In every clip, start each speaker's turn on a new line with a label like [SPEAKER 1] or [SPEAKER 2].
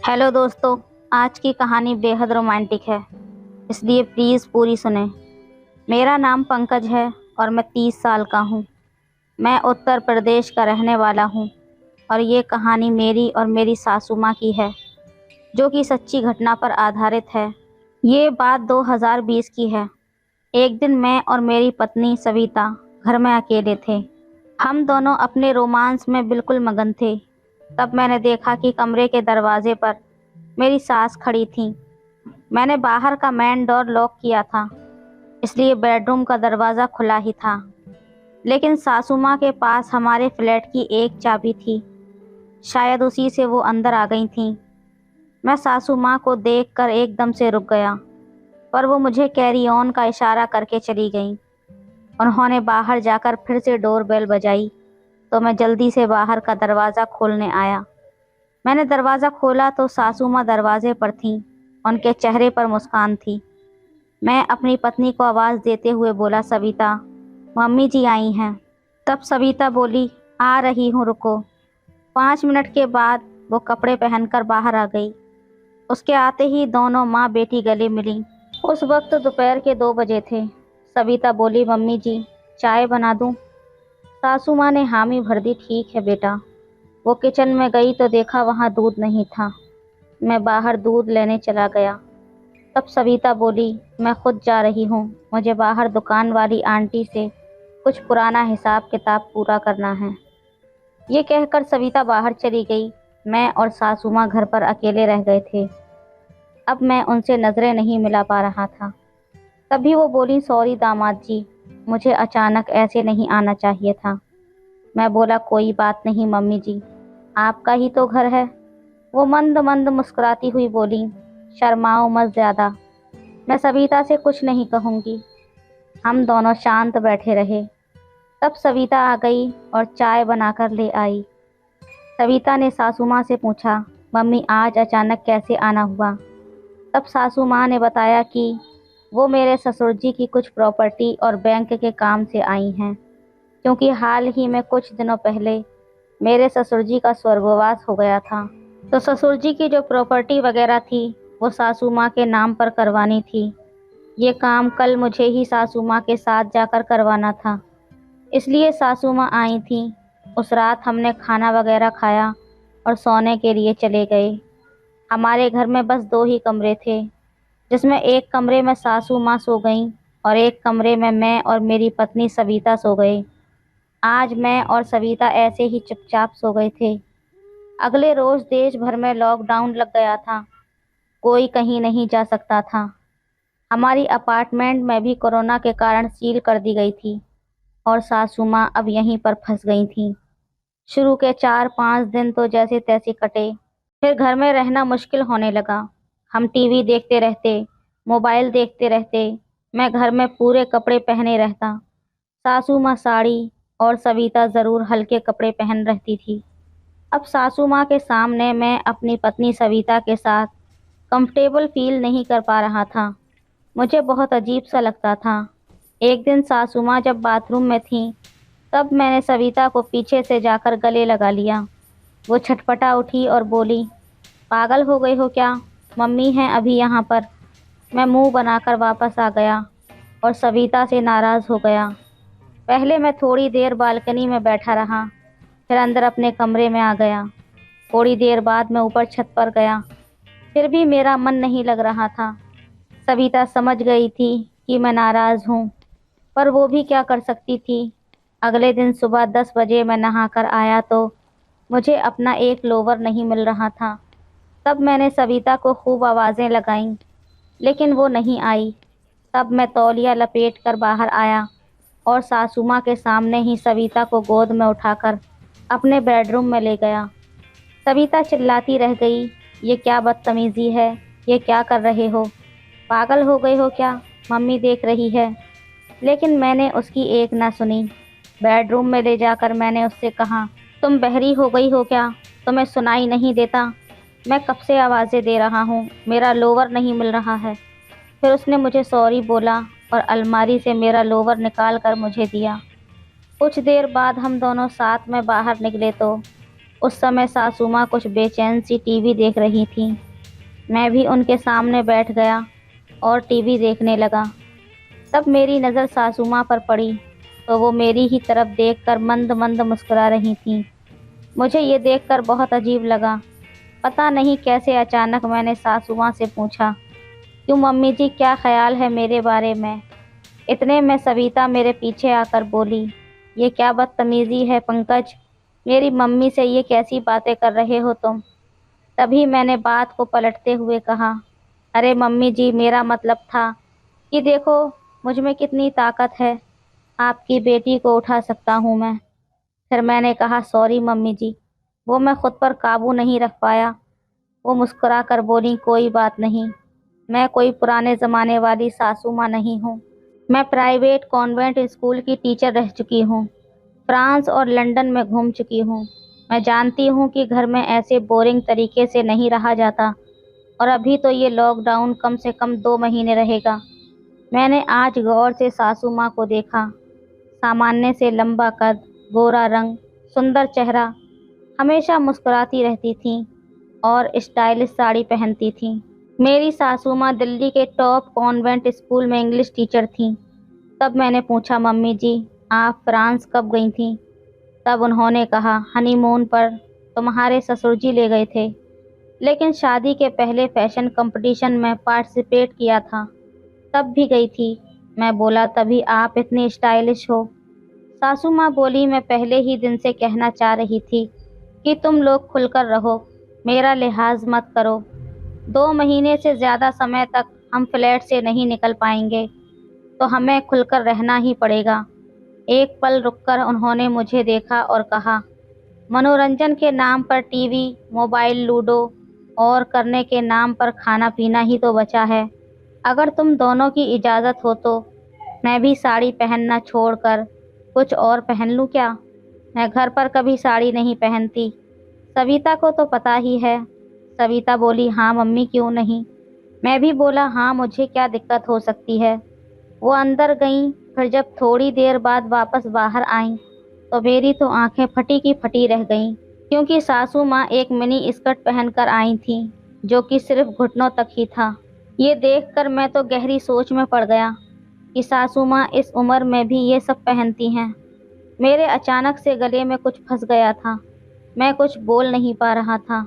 [SPEAKER 1] Hello दोस्तों। आज की कहानी बेहद रोमांटिक है, इसलिए प्लीज़ पूरी सुने। मेरा नाम पंकज है और मैं 30 साल का हूँ। मैं उत्तर प्रदेश का रहने वाला हूँ और ये कहानी मेरी और मेरी सासू माँ की है, जो कि सच्ची घटना पर आधारित है। ये बात 2020 की है। एक दिन मैं और मेरी पत्नी सविता घर में अकेले थे। हम दोनों अपने रोमांस में बिल्कुल मगन थे। तब मैंने देखा कि कमरे के दरवाजे पर मेरी सास खड़ी थी। मैंने बाहर का मेन डोर लॉक किया था, इसलिए बेडरूम का दरवाज़ा खुला ही था। लेकिन सासू माँ के पास हमारे फ्लैट की एक चाबी थी। शायद उसी से वो अंदर आ गई थीं। मैं सासू माँ को देखकर एकदम से रुक गया, पर वो मुझे कैरी ऑन का इशारा करके चली गईं। उन्होंने बाहर जाकर फिर से डोर बेल बजाई, तो मैं जल्दी से बाहर का दरवाज़ा खोलने आया। मैंने दरवाज़ा खोला तो सासू माँ दरवाजे पर थीं। उनके चेहरे पर मुस्कान थी। मैं अपनी पत्नी को आवाज़ देते हुए बोला, सविता, मम्मी जी आई हैं। तब सविता बोली, आ रही हूँ, रुको। 5 मिनट के बाद वो कपड़े पहनकर बाहर आ गई। उसके आते ही दोनों माँ बेटी गले मिली। उस वक्त दोपहर के 2 बजे थे। सविता बोली, मम्मी जी, चाय बना दूँ? सासू माँ ने हामी भर दी, ठीक है बेटा। वो किचन में गई तो देखा वहाँ दूध नहीं था। मैं बाहर दूध लेने चला गया। तब सविता बोली, मैं खुद जा रही हूँ, मुझे बाहर दुकान वाली आंटी से कुछ पुराना हिसाब किताब पूरा करना है। ये कहकर सविता बाहर चली गई। मैं और सासू माँ घर पर अकेले रह गए थे। अब मैं उनसे नज़रें नहीं मिला पा रहा था। तभी वो बोली, सॉरी दामाद जी, मुझे अचानक ऐसे नहीं आना चाहिए था। मैं बोला, कोई बात नहीं मम्मी जी, आपका ही तो घर है। वो मंद मंद मुस्कुराती हुई बोली, शर्माओ मत ज़्यादा, मैं सविता से कुछ नहीं कहूँगी। हम दोनों शांत बैठे रहे। तब सविता आ गई और चाय बनाकर ले आई। सविता ने सासू माँ से पूछा, मम्मी आज अचानक कैसे आना हुआ? तब सासू माँ ने बताया कि वो मेरे ससुर जी की कुछ प्रॉपर्टी और बैंक के काम से आई हैं, क्योंकि हाल ही में कुछ दिनों पहले मेरे ससुर जी का स्वर्गवास हो गया था। तो ससुर जी की जो प्रॉपर्टी वगैरह थी वो सासू माँ के नाम पर करवानी थी। ये काम कल मुझे ही सासू माँ के साथ जाकर करवाना था, इसलिए सासू माँ आई थी। उस रात हमने खाना वगैरह खाया और सोने के लिए चले गए। हमारे घर में बस 2 ही कमरे थे, जिसमें एक कमरे में सासू माँ सो गईं और एक कमरे में मैं और मेरी पत्नी सविता सो गए। आज मैं और सविता ऐसे ही चुपचाप सो गए थे। अगले रोज देश भर में लॉकडाउन लग गया था। कोई कहीं नहीं जा सकता था। हमारी अपार्टमेंट में भी कोरोना के कारण सील कर दी गई थी और सासू माँ अब यहीं पर फंस गई थी। शुरू के 4-5 दिन तो जैसे तैसे कटे। फिर घर में रहना मुश्किल होने लगा। हम टीवी देखते रहते, मोबाइल देखते रहते। मैं घर में पूरे कपड़े पहने रहता। सासू माँ साड़ी और सविता ज़रूर हल्के कपड़े पहन रहती थी। अब सासू माँ के सामने मैं अपनी पत्नी सविता के साथ कंफर्टेबल फील नहीं कर पा रहा था। मुझे बहुत अजीब सा लगता था। एक दिन सासू माँ जब बाथरूम में थीं, तब मैंने सविता को पीछे से जाकर गले लगा लिया। वो छटपटा उठी और बोली, पागल हो गई हो क्या? मम्मी हैं अभी यहाँ पर। मैं मुंह बनाकर वापस आ गया और सविता से नाराज़ हो गया। पहले मैं थोड़ी देर बालकनी में बैठा रहा, फिर अंदर अपने कमरे में आ गया। थोड़ी देर बाद मैं ऊपर छत पर गया, फिर भी मेरा मन नहीं लग रहा था। सविता समझ गई थी कि मैं नाराज़ हूँ, पर वो भी क्या कर सकती थी। अगले दिन सुबह 10 बजे मैं नहाकर आया तो मुझे अपना एक लोवर नहीं मिल रहा था। तब मैंने सविता को खूब आवाज़ें लगाईं, लेकिन वो नहीं आई। तब मैं तौलिया लपेट कर बाहर आया और सासू माँ के सामने ही सविता को गोद में उठाकर अपने बेडरूम में ले गया। सविता चिल्लाती रह गई, ये क्या बदतमीज़ी है, ये क्या कर रहे हो? पागल हो गए हो क्या? मम्मी देख रही है। लेकिन मैंने उसकी एक ना सुनी। बेडरूम में ले जाकर मैंने उससे कहा, तुम बहरी हो गई हो क्या? तुम्हें सुनाई नहीं देता? मैं कब से आवाज़ें दे रहा हूँ, मेरा लोवर नहीं मिल रहा है। फिर उसने मुझे सॉरी बोला और अलमारी से मेरा लोवर निकाल कर मुझे दिया। कुछ देर बाद हम दोनों साथ में बाहर निकले तो उस समय सासू माँ कुछ बेचैन सी टीवी देख रही थीं। मैं भी उनके सामने बैठ गया और टीवी देखने लगा। तब मेरी नज़र सासू माँ पर पड़ी तो वो मेरी ही तरफ देखकर मंद मंद मुस्कुरा रही थीं। मुझे ये देखकर बहुत अजीब लगा। पता नहीं कैसे अचानक मैंने सासू माँ से पूछा, क्यों मम्मी जी, क्या ख्याल है मेरे बारे में? इतने में सविता मेरे पीछे आकर बोली, ये क्या बदतमीजी है पंकज, मेरी मम्मी से ये कैसी बातें कर रहे हो तुम? तभी मैंने बात को पलटते हुए कहा, अरे मम्मी जी, मेरा मतलब था कि देखो मुझ में कितनी ताकत है, आपकी बेटी को उठा सकता हूँ मैं। फिर मैंने कहा, सॉरी मम्मी जी, वो मैं खुद पर काबू नहीं रख पाया। वो मुस्कुरा कर बोली, कोई बात नहीं, मैं कोई पुराने ज़माने वाली सासू माँ नहीं हूँ। मैं प्राइवेट कॉन्वेंट स्कूल की टीचर रह चुकी हूँ, फ्रांस और लंदन में घूम चुकी हूँ। मैं जानती हूँ कि घर में ऐसे बोरिंग तरीके से नहीं रहा जाता, और अभी तो ये लॉकडाउन कम से कम 2 महीने रहेगा। मैंने आज गौर से सासू माँ को देखा। सामान्य से लंबा कद, गोरा रंग, सुंदर चेहरा, हमेशा मुस्कुराती रहती थीं और स्टाइलिश साड़ी पहनती थीं। मेरी सासू माँ दिल्ली के टॉप कॉन्वेंट स्कूल में इंग्लिश टीचर थीं। तब मैंने पूछा, मम्मी जी, आप फ्रांस कब गई थीं? तब उन्होंने कहा, हनीमून पर तुम्हारे ससुर जी ले गए थे, लेकिन शादी के पहले फैशन कंपटीशन में पार्टिसिपेट किया था, तब भी गई थी। मैं बोला, तभी आप इतनी स्टाइलिश हो। सासू माँ बोली, मैं पहले ही दिन से कहना चाह रही थी कि तुम लोग खुलकर रहो, मेरा लिहाज मत करो। 2 महीने से ज़्यादा समय तक हम फ्लैट से नहीं निकल पाएंगे, तो हमें खुलकर रहना ही पड़ेगा। एक पल रुककर उन्होंने मुझे देखा और कहा, मनोरंजन के नाम पर टीवी, मोबाइल, लूडो और करने के नाम पर खाना पीना ही तो बचा है। अगर तुम दोनों की इजाज़त हो तो मैं भी साड़ी पहनना छोड़कर कुछ और पहन लूँ क्या? मैं घर पर कभी साड़ी नहीं पहनती, सविता को तो पता ही है। सविता बोली, हाँ मम्मी, क्यों नहीं? मैं भी बोला, हाँ, मुझे क्या दिक्कत हो सकती है। वो अंदर गईं, फिर जब थोड़ी देर बाद वापस बाहर आईं तो मेरी तो आंखें फटी की फटी रह गईं, क्योंकि सासू माँ एक मिनी स्कर्ट पहनकर आई थीं, जो कि सिर्फ घुटनों तक ही था। ये देखकर मैं तो गहरी सोच में पड़ गया कि सासू माँ इस उम्र में भी ये सब पहनती हैं। मेरे अचानक से गले में कुछ फंस गया था, मैं कुछ बोल नहीं पा रहा था।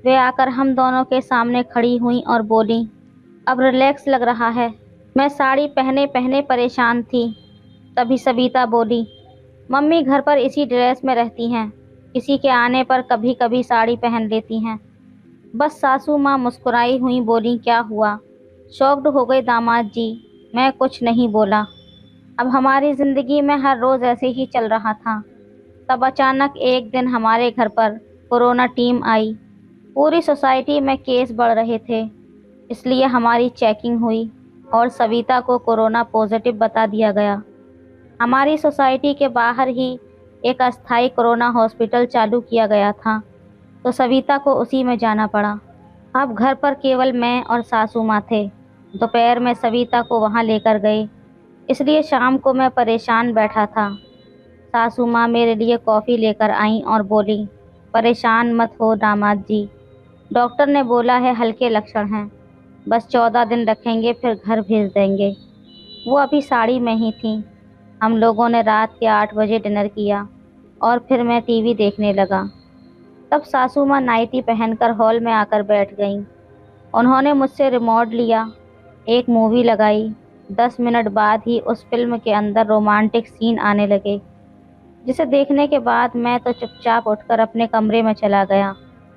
[SPEAKER 1] वे आकर हम दोनों के सामने खड़ी हुईं और बोलीं, अब रिलैक्स लग रहा है। मैं साड़ी पहने पहने परेशान थी। तभी सविता बोली, मम्मी घर पर इसी ड्रेस में रहती हैं, किसी के आने पर कभी कभी साड़ी पहन लेती हैं। बस सासू माँ मुस्कुराई हुई बोली, क्या हुआ? शॉक्ड हो गए दामाद जी? मैं कुछ नहीं बोला। अब हमारी ज़िंदगी में हर रोज़ ऐसे ही चल रहा था। तब अचानक एक दिन हमारे घर पर कोरोना टीम आई। पूरी सोसाइटी में केस बढ़ रहे थे, इसलिए हमारी चेकिंग हुई और सविता को कोरोना पॉजिटिव बता दिया गया। हमारी सोसाइटी के बाहर ही एक अस्थायी कोरोना हॉस्पिटल चालू किया गया था, तो सविता को उसी में जाना पड़ा। अब घर पर केवल मैं और सासू माँ थे। दोपहर में सविता को वहाँ लेकर गए, इसलिए शाम को मैं परेशान बैठा था। सासू माँ मेरे लिए कॉफ़ी लेकर आईं और बोली, परेशान मत हो दामाद जी, डॉक्टर ने बोला है हल्के लक्षण हैं, बस 14 दिन रखेंगे फिर घर भेज देंगे। वो अभी साड़ी में ही थी। हम लोगों ने रात के 8 बजे डिनर किया और फिर मैं टीवी देखने लगा। तब सासू माँ नाइटी पहनकर हॉल में आकर बैठ गईं। उन्होंने मुझसे रिमोट लिया, एक मूवी लगाई। 10 मिनट बाद ही उस फिल्म के अंदर रोमांटिक सीन आने लगे, जिसे देखने के बाद मैं तो चुपचाप उठकर अपने कमरे में चला गया,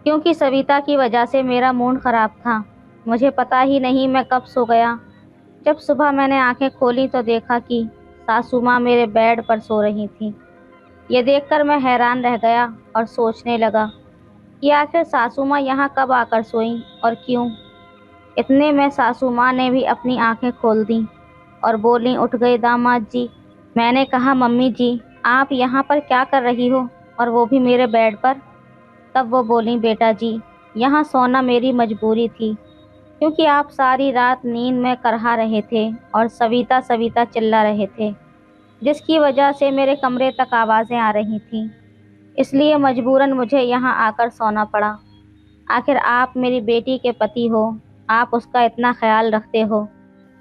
[SPEAKER 1] क्योंकि सविता की वजह से मेरा मूड ख़राब था। मुझे पता ही नहीं मैं कब सो गया। जब सुबह मैंने आंखें खोली तो देखा कि सासू माँ मेरे बेड पर सो रही थी। ये देखकर मैं हैरान रह गया और सोचने लगा कि आखिर सासू माँ यहाँ कब आकर सोईं और क्यों। इतने में सासू माँ ने भी अपनी आंखें खोल दी और बोली, उठ गए दामाद जी? मैंने कहा, मम्मी जी, आप यहाँ पर क्या कर रही हो, और वो भी मेरे बेड पर? तब वो बोली, बेटा जी, यहाँ सोना मेरी मजबूरी थी, क्योंकि आप सारी रात नींद में करहा रहे थे और सविता सविता चिल्ला रहे थे, जिसकी वजह से मेरे कमरे तक आवाज़ें आ रही थीं। इसलिए मजबूरन मुझे यहाँ आकर सोना पड़ा। आखिर आप मेरी बेटी के पति हो, आप उसका इतना ख्याल रखते हो,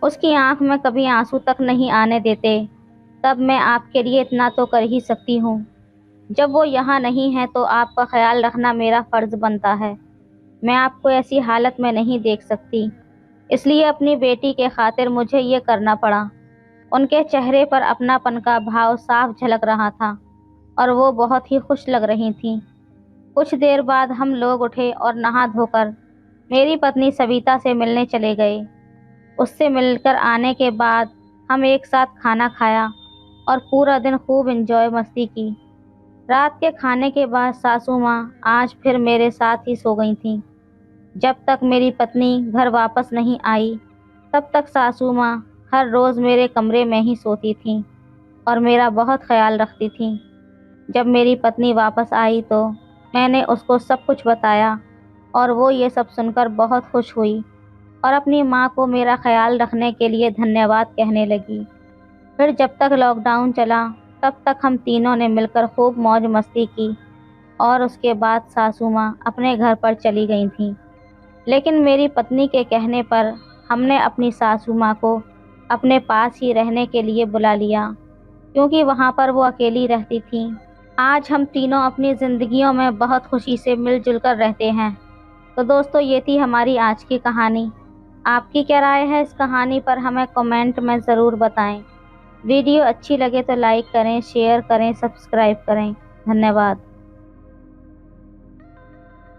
[SPEAKER 1] उसकी आंख में कभी आंसू तक नहीं आने देते, तब मैं आपके लिए इतना तो कर ही सकती हूँ। जब वो यहाँ नहीं है तो आपका ख्याल रखना मेरा फ़र्ज़ बनता है। मैं आपको ऐसी हालत में नहीं देख सकती, इसलिए अपनी बेटी के खातिर मुझे ये करना पड़ा। उनके चेहरे पर अपनापन का भाव साफ झलक रहा था और वो बहुत ही खुश लग रही थीं। कुछ देर बाद हम लोग उठे और नहा धोकर मेरी पत्नी सविता से मिलने चले गए। उससे मिलकर आने के बाद हम एक साथ खाना खाया और पूरा दिन खूब एंजॉय मस्ती की। रात के खाने के बाद सासू माँ आज फिर मेरे साथ ही सो गई थीं। जब तक मेरी पत्नी घर वापस नहीं आई, तब तक सासू माँ हर रोज़ मेरे कमरे में ही सोती थीं और मेरा बहुत ख्याल रखती थीं। जब मेरी पत्नी वापस आई तो मैंने उसको सब कुछ बताया और वो ये सब सुनकर बहुत खुश हुई और अपनी माँ को मेरा ख्याल रखने के लिए धन्यवाद कहने लगी। फिर जब तक लॉकडाउन चला, तब तक हम तीनों ने मिलकर खूब मौज मस्ती की और उसके बाद सासू माँ अपने घर पर चली गई थीं। लेकिन मेरी पत्नी के कहने पर हमने अपनी सासू माँ को अपने पास ही रहने के लिए बुला लिया, क्योंकि वहाँ पर वो अकेली रहती थीं। आज हम तीनों अपनी ज़िंदगियों में बहुत खुशी से मिलजुल कर रहते हैं। तो दोस्तों, ये थी हमारी आज की कहानी। आपकी क्या राय है इस कहानी पर, हमें कमेंट में ज़रूर बताएं। वीडियो अच्छी लगे तो लाइक करें, शेयर करें, सब्सक्राइब करें। धन्यवाद।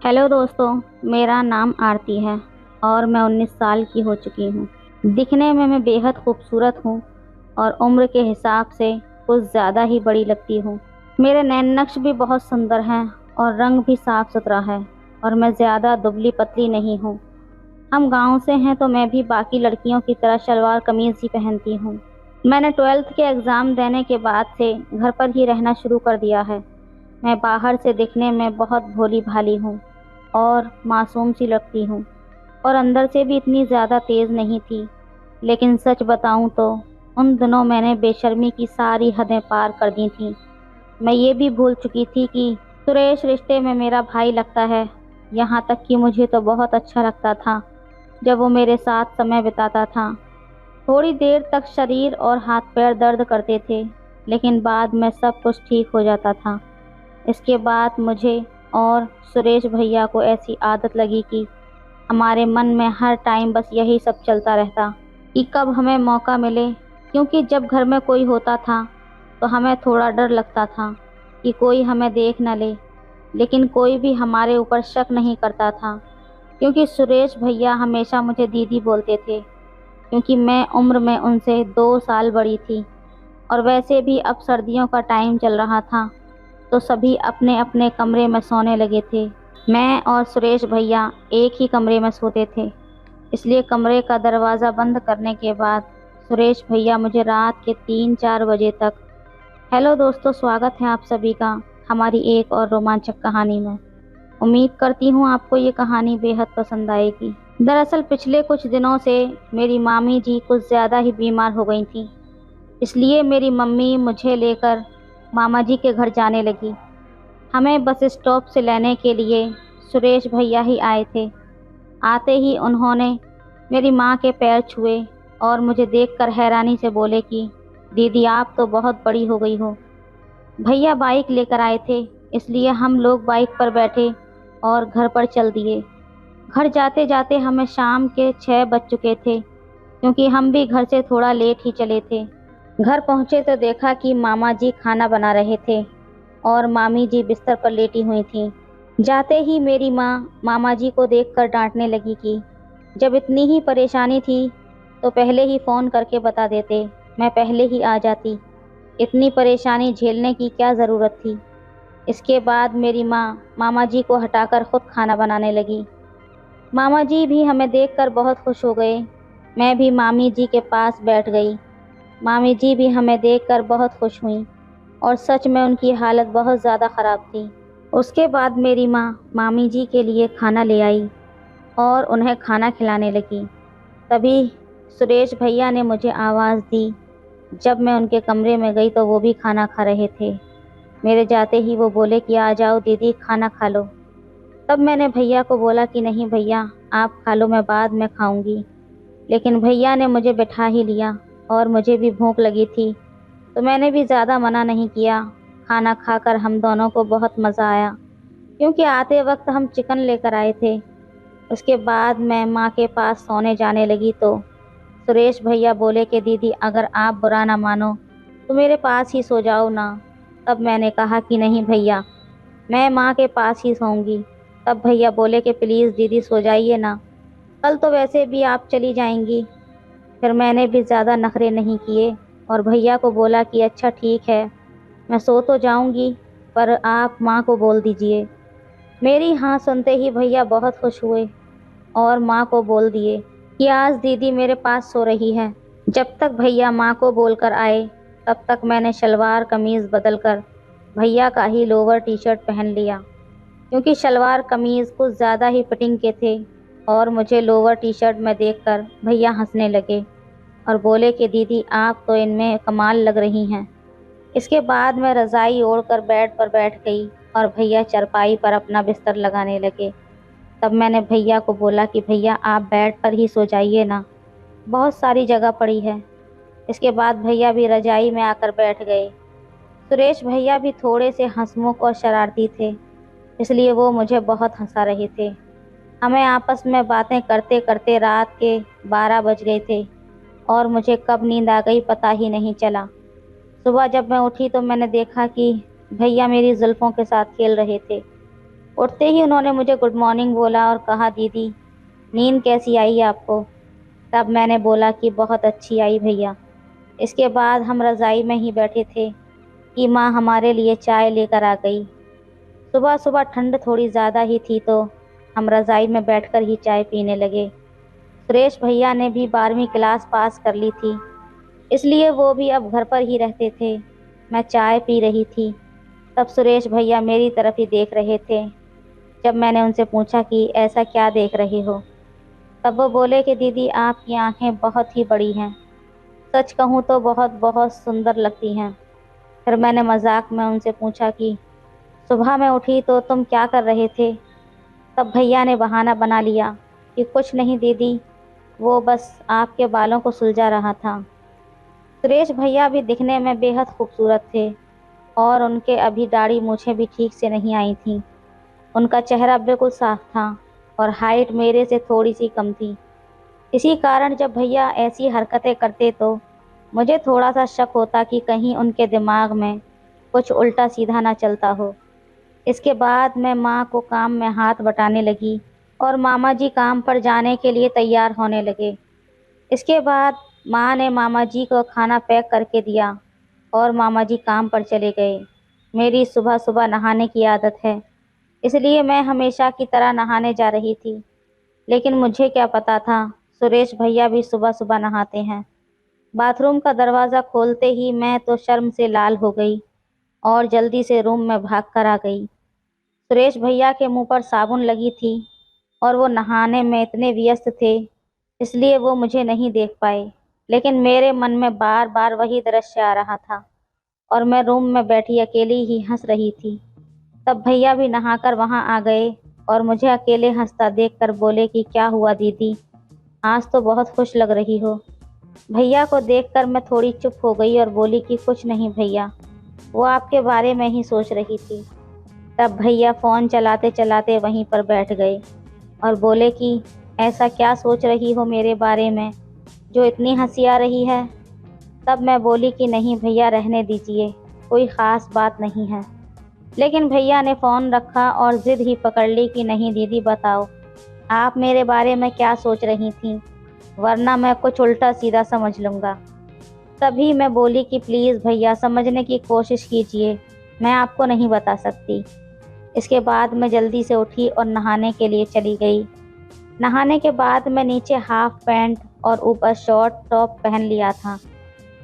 [SPEAKER 1] हेलो दोस्तों, मेरा नाम आरती है और मैं 19 साल की हो चुकी हूँ। दिखने में मैं बेहद खूबसूरत हूँ और उम्र के हिसाब से कुछ ज़्यादा ही बड़ी लगती हूँ। मेरे नैन नक्श भी बहुत सुंदर हैं और रंग भी साफ़ सुथरा है और मैं ज़्यादा दुबली पतली नहीं हूँ। हम गांव से हैं तो मैं भी बाकी लड़कियों की तरह शलवार कमीज़ ही पहनती हूँ। मैंने 12th के एग्ज़ाम देने के बाद से घर पर ही रहना शुरू कर दिया है। मैं बाहर से दिखने में बहुत भोली भाली हूँ और मासूम सी लगती हूँ और अंदर से भी इतनी ज़्यादा तेज़ नहीं थी। लेकिन सच बताऊँ तो उन दिनों मैंने बेशर्मी की सारी हदें पार कर दी थीं। मैं ये भी भूल चुकी थी कि सुरेश रिश्ते में मेरा भाई लगता है। यहाँ तक कि मुझे तो बहुत अच्छा लगता था जब वो मेरे साथ समय बिताता था। थोड़ी देर तक शरीर और हाथ पैर दर्द करते थे, लेकिन बाद में सब कुछ ठीक हो जाता था। इसके बाद मुझे और सुरेश भैया को ऐसी आदत लगी कि हमारे मन में हर टाइम बस यही सब चलता रहता कि कब हमें मौका मिले, क्योंकि जब घर में कोई होता था तो हमें थोड़ा डर लगता था कि कोई हमें देख न ले। लेकिन कोई भी हमारे ऊपर शक नहीं करता था, क्योंकि सुरेश भैया हमेशा मुझे दीदी बोलते थे, क्योंकि मैं उम्र में उनसे 2 साल बड़ी थी। और वैसे भी अब सर्दियों का टाइम चल रहा था तो सभी अपने अपने कमरे में सोने लगे थे। मैं और सुरेश भैया एक ही कमरे में सोते थे, इसलिए कमरे का दरवाज़ा बंद करने के बाद सुरेश भैया मुझे रात के 3-4 बजे तक। हेलो दोस्तों, स्वागत है आप सभी का हमारी एक और रोमांचक कहानी में। उम्मीद करती हूँ आपको ये कहानी बेहद पसंद आएगी। दरअसल पिछले कुछ दिनों से मेरी मामी जी कुछ ज़्यादा ही बीमार हो गई थी, इसलिए मेरी मम्मी मुझे लेकर मामा जी के घर जाने लगी। हमें बस स्टॉप से लेने के लिए सुरेश भैया ही आए थे। आते ही उन्होंने मेरी माँ के पैर छुए और मुझे देखकर हैरानी से बोले कि दीदी, आप तो बहुत बड़ी हो गई हो। भैया बाइक लेकर आए थे, इसलिए हम लोग बाइक पर बैठे और घर पर चल दिए। घर जाते जाते हमें शाम के 6 बज चुके थे, क्योंकि हम भी घर से थोड़ा लेट ही चले थे। घर पहुँचे तो देखा कि मामा जी खाना बना रहे थे और मामी जी बिस्तर पर लेटी हुई थीं। जाते ही मेरी माँ मामा जी को देखकर डांटने लगी कि जब इतनी ही परेशानी थी तो पहले ही फ़ोन करके बता देते, मैं पहले ही आ जाती। इतनी परेशानी झेलने की क्या ज़रूरत थी। इसके बाद मेरी माँ मामा जी को हटाकर खुद खाना बनाने लगी। मामा जी भी हमें देखकर बहुत खुश हो गए। मैं भी मामी जी के पास बैठ गई। मामी जी भी हमें देखकर बहुत खुश हुईं और सच में उनकी हालत बहुत ज़्यादा ख़राब थी। उसके बाद मेरी माँ मामी जी के लिए खाना ले आई और उन्हें खाना खिलाने लगी। तभी सुरेश भैया ने मुझे आवाज़ दी। जब मैं उनके कमरे में गई तो वो भी खाना खा रहे थे। मेरे जाते ही वो बोले कि आ जाओ दीदी, खाना खा लो। तब मैंने भैया को बोला कि नहीं भैया, आप खा लो, मैं बाद में खाऊंगी। लेकिन भैया ने मुझे बैठा ही लिया और मुझे भी भूख लगी थी, तो मैंने भी ज़्यादा मना नहीं किया। खाना खाकर हम दोनों को बहुत मज़ा आया, क्योंकि आते वक्त हम चिकन लेकर आए थे। उसके बाद मैं माँ के पास सोने जाने लगी तो सुरेश भैया बोले कि दीदी, अगर आप बुरा ना मानो तो मेरे पास ही सो जाओ ना। तब मैंने कहा कि नहीं भैया, मैं माँ के पास ही सोऊंगी। तब भैया बोले कि प्लीज़ दीदी सो जाइए ना, कल तो वैसे भी आप चली जाएंगी। फिर मैंने भी ज़्यादा नखरे नहीं किए और भैया को बोला कि अच्छा ठीक है, मैं सो तो जाऊंगी, पर आप माँ को बोल दीजिए। मेरी हाँ सुनते ही भैया बहुत खुश हुए और माँ को बोल दिए कि आज दीदी मेरे पास सो रही है। जब तक भैया माँ को बोलकर आए, तब तक मैंने शलवार कमीज़ बदलकर भैया का ही लोअर टी शर्ट पहन लिया, क्योंकि शलवार कमीज़ कुछ ज़्यादा ही फिटिंग के थे। और मुझे लोअर टी शर्ट में देखकर भैया हंसने लगे और बोले कि दीदी, आप तो इनमें कमाल लग रही हैं। इसके बाद मैं रज़ाई ओढ़कर बेड पर बैठ गई और भैया चारपाई पर अपना बिस्तर लगाने लगे। तब मैंने भैया को बोला कि भैया, आप बेड पर ही सो जाइए ना, बहुत सारी जगह पड़ी है। इसके बाद भैया भी रज़ाई में आकर बैठ गए। सुरेश भैया भी थोड़े से हंसमुख और शरारती थे, इसलिए वो मुझे बहुत हंसा रहे थे। हमें आपस में बातें करते करते रात के 12 बज गए थे और मुझे कब नींद आ गई पता ही नहीं चला। सुबह जब मैं उठी तो मैंने देखा कि भैया मेरी जुल्फ़ों के साथ खेल रहे थे। उठते ही उन्होंने मुझे गुड मॉर्निंग बोला और कहा, दीदी नींद कैसी आई आपको? तब मैंने बोला कि बहुत अच्छी आई भैया। इसके बाद हम रज़ाई में ही बैठे थे कि माँ हमारे लिए चाय लेकर आ गई। सुबह सुबह ठंड थोड़ी ज़्यादा ही थी, तो हम रज़ाई में बैठकर ही चाय पीने लगे। सुरेश भैया ने भी 12वीं क्लास पास कर ली थी, इसलिए वो भी अब घर पर ही रहते थे। मैं चाय पी रही थी, तब सुरेश भैया मेरी तरफ ही देख रहे थे। जब मैंने उनसे पूछा कि ऐसा क्या देख रहे हो, तब वो बोले कि दीदी, आपकी आंखें बहुत ही बड़ी हैं, सच कहूँ तो बहुत बहुत सुंदर लगती हैं। फिर मैंने मजाक में उनसे पूछा कि सुबह मैं उठी तो तुम क्या कर रहे थे? तब भैया ने बहाना बना लिया कि कुछ नहीं दीदी, वो बस आपके बालों को सुलझा रहा था। सुरेश भैया भी दिखने में बेहद खूबसूरत थे और उनके अभी दाढ़ी मूछें भी ठीक से नहीं आई थीं। उनका चेहरा बिल्कुल साफ था और हाइट मेरे से थोड़ी सी कम थी। इसी कारण जब भैया ऐसी हरकतें करते तो मुझे थोड़ा सा शक होता कि कहीं उनके दिमाग में कुछ उल्टा सीधा ना चलता हो। इसके बाद मैं माँ को काम में हाथ बटाने लगी और मामा जी काम पर जाने के लिए तैयार होने लगे। इसके बाद माँ ने मामा जी को खाना पैक करके दिया और मामा जी काम पर चले गए। मेरी सुबह सुबह नहाने की आदत है, इसलिए मैं हमेशा की तरह नहाने जा रही थी। लेकिन मुझे क्या पता था, सुरेश भैया भी सुबह सुबह नहाते हैं। बाथरूम का दरवाज़ा खोलते ही मैं तो शर्म से लाल हो गई और जल्दी से रूम में भाग कर आ गई। सुरेश भैया के मुंह पर साबुन लगी थी और वो नहाने में इतने व्यस्त थे, इसलिए वो मुझे नहीं देख पाए। लेकिन मेरे मन में बार बार वही दृश्य आ रहा था और मैं रूम में बैठी अकेली ही हंस रही थी। तब भैया भी नहाकर वहां आ गए और मुझे अकेले हंसता देखकर बोले कि क्या हुआ दीदी, आज तो बहुत खुश लग रही हो। भैया को देखकर मैं थोड़ी चुप हो गई और बोली कि कुछ नहीं भैया, वो आपके बारे में ही सोच रही थी। तब भैया फ़ोन चलाते चलाते वहीं पर बैठ गए और बोले कि ऐसा क्या सोच रही हो मेरे बारे में जो इतनी हंसी आ रही है? तब मैं बोली कि नहीं भैया, रहने दीजिए, कोई ख़ास बात नहीं है। लेकिन भैया ने फ़ोन रखा और ज़िद ही पकड़ ली कि नहीं दीदी, बताओ आप मेरे बारे में क्या सोच रही थीं, वरना मैं कुछ उल्टा सीधा समझ लूँगा। तभी मैं बोली कि प्लीज़ भैया, समझने की कोशिश कीजिए, मैं आपको नहीं बता सकती। इसके बाद मैं जल्दी से उठी और नहाने के लिए चली गई। नहाने के बाद मैं नीचे हाफ पैंट और ऊपर शॉर्ट टॉप पहन लिया था।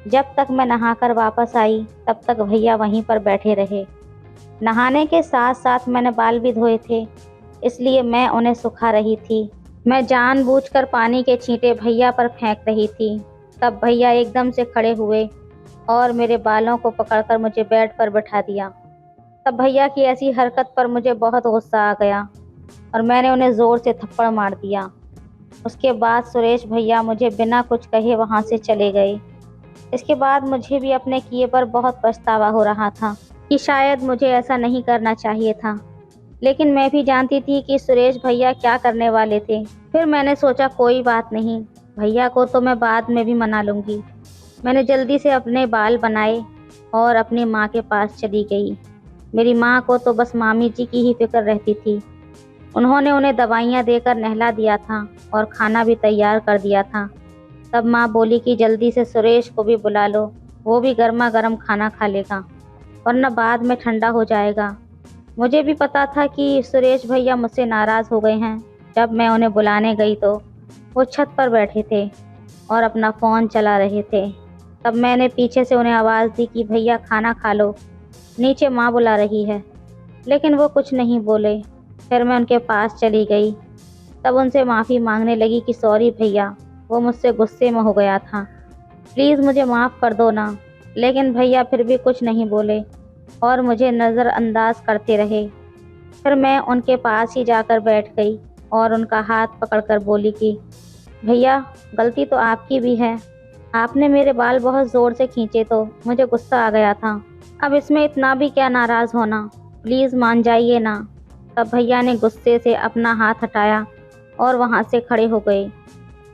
[SPEAKER 1] जब तक मैं नहाकर वापस आई, तब तक भैया वहीं पर बैठे रहे। नहाने के साथ साथ मैंने बाल भी धोए थे, इसलिए मैं उन्हें सुखा रही थी। मैं जानबूझकर पानी के छींटे भैया पर फेंक रही थी। तब भैया एकदम से खड़े हुए और मेरे बालों को पकड़कर मुझे बेड पर बैठा दिया। तब भैया की ऐसी हरकत पर मुझे बहुत गुस्सा आ गया और मैंने उन्हें ज़ोर से थप्पड़ मार दिया। उसके बाद सुरेश भैया मुझे बिना कुछ कहे वहाँ से चले गए। इसके बाद मुझे भी अपने किए पर बहुत पछतावा हो रहा था कि शायद मुझे ऐसा नहीं करना चाहिए था, लेकिन मैं भी जानती थी कि सुरेश भैया क्या करने वाले थे। फिर मैंने सोचा कोई बात नहीं, भैया को तो मैं बाद में भी मना लूँगी। मैंने जल्दी से अपने बाल बनाए और अपनी माँ के पास चली गई। मेरी माँ को तो बस मामी जी की ही फिक्र रहती थी। उन्होंने उन्हें दवाइयाँ देकर नहला दिया था और खाना भी तैयार कर दिया था। तब माँ बोली कि जल्दी से सुरेश को भी बुला लो, वो भी गर्मा गर्म खाना खा लेगा, वरना बाद में ठंडा हो जाएगा। मुझे भी पता था कि सुरेश भैया मुझसे नाराज़ हो गए हैं। जब मैं उन्हें बुलाने गई तो वो छत पर बैठे थे और अपना फ़ोन चला रहे थे। तब मैंने पीछे से उन्हें आवाज़ दी कि भैया खाना खा लो, नीचे माँ बुला रही है, लेकिन वो कुछ नहीं बोले। फिर मैं उनके पास चली गई। तब उनसे माफ़ी मांगने लगी कि सॉरी भैया, वो मुझसे गुस्से में हो गया था, प्लीज़ मुझे माफ़ कर दो ना। लेकिन भैया फिर भी कुछ नहीं बोले और मुझे नज़रअंदाज करते रहे। फिर मैं उनके पास ही जाकर बैठ गई और उनका हाथ पकड़कर बोली कि भैया, गलती तो आपकी भी है, आपने मेरे बाल बहुत ज़ोर से खींचे तो मुझे गुस्सा आ गया था। अब इसमें इतना भी क्या नाराज़ होना, प्लीज़ मान जाइए ना। तब भैया ने गुस्से से अपना हाथ हटाया और वहाँ से खड़े हो गए।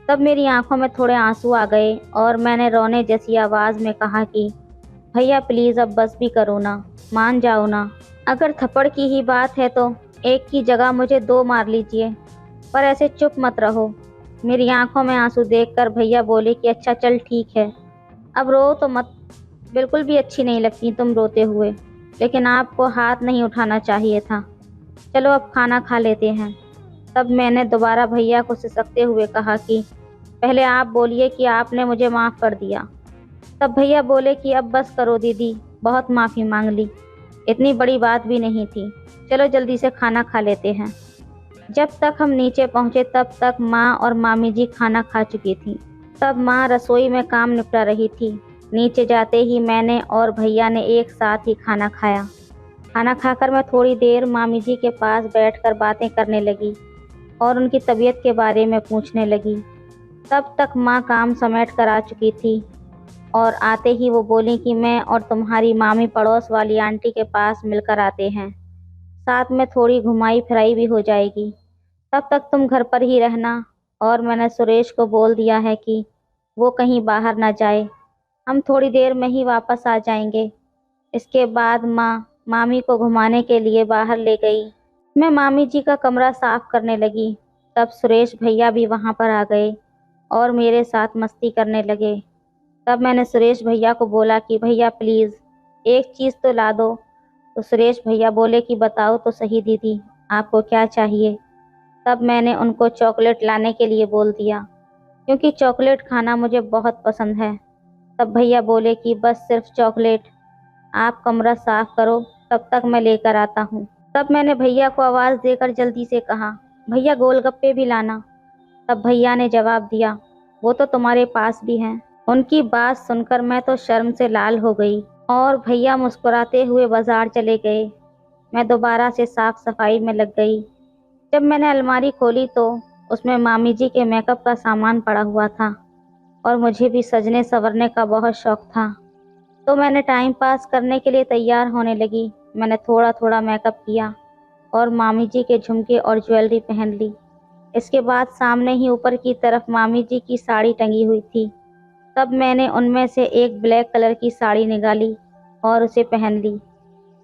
[SPEAKER 1] तब मेरी आंखों में थोड़े आंसू आ गए और मैंने रोने जैसी आवाज़ में कहा कि भैया प्लीज़ अब बस भी करो ना, मान जाओ ना। अगर थप्पड़ की ही बात है तो एक की जगह मुझे 2 मार लीजिए, पर ऐसे चुप मत रहो। मेरी आंखों में आंसू देखकर भैया बोले कि अच्छा चल ठीक है, अब रो तो मत, बिल्कुल भी अच्छी नहीं लगती तुम रोते हुए, लेकिन आपको हाथ नहीं उठाना चाहिए था। चलो अब खाना खा लेते हैं। तब मैंने दोबारा भैया को सिसकते हुए कहा कि पहले आप बोलिए कि आपने मुझे माफ़ कर दिया। तब भैया बोले कि अब बस करो दीदी, बहुत माफ़ी मांग ली, इतनी बड़ी बात भी नहीं थी, चलो जल्दी से खाना खा लेते हैं। जब तक हम नीचे पहुंचे तब तक माँ और मामी जी खाना खा चुकी थी। तब माँ रसोई में काम निपटा रही थी। नीचे जाते ही मैंने और भैया ने एक साथ ही खाना खाया। खाना खाकर मैं थोड़ी देर मामी जी के पास बैठकर बातें करने लगी और उनकी तबीयत के बारे में पूछने लगी। तब तक माँ काम समेट कर आ चुकी थी और आते ही वो बोली कि मैं और तुम्हारी मामी पड़ोस वाली आंटी के पास मिलकर आते हैं, साथ में थोड़ी घुमाई फिराई भी हो जाएगी, तब तक तुम घर पर ही रहना। और मैंने सुरेश को बोल दिया है कि वो कहीं बाहर ना जाए, हम थोड़ी देर में ही वापस आ जाएंगे। इसके बाद माँ मामी को घुमाने के लिए बाहर ले गई। मैं मामी जी का कमरा साफ करने लगी। तब सुरेश भैया भी वहाँ पर आ गए और मेरे साथ मस्ती करने लगे। तब मैंने सुरेश भैया को बोला कि भैया प्लीज़ एक चीज़ तो ला दो। तो सुरेश भैया बोले कि बताओ तो सही दीदी, आपको क्या चाहिए। तब मैंने उनको चॉकलेट लाने के लिए बोल दिया, क्योंकि चॉकलेट खाना मुझे बहुत पसंद है। तब भैया बोले कि बस सिर्फ चॉकलेट, आप कमरा साफ करो, तब तक मैं लेकर आता हूँ। तब मैंने भैया को आवाज़ देकर जल्दी से कहा, भैया गोलगप्पे भी लाना। तब भैया ने जवाब दिया, वो तो तुम्हारे पास भी हैं। उनकी बात सुनकर मैं तो शर्म से लाल हो गई और भैया मुस्कुराते हुए बाजार चले गए। मैं दोबारा से साफ सफाई में लग गई। जब मैंने अलमारी खोली तो उसमें मामी जी के मेकअप का सामान पड़ा हुआ था और मुझे भी सजने संवरने का बहुत शौक था, तो मैंने टाइम पास करने के लिए तैयार होने लगी। मैंने थोड़ा थोड़ा मेकअप किया और मामी जी के झुमके और ज्वेलरी पहन ली। इसके बाद सामने ही ऊपर की तरफ मामी जी की साड़ी टंगी हुई थी। तब मैंने उनमें से एक ब्लैक कलर की साड़ी निकाली और उसे पहन ली।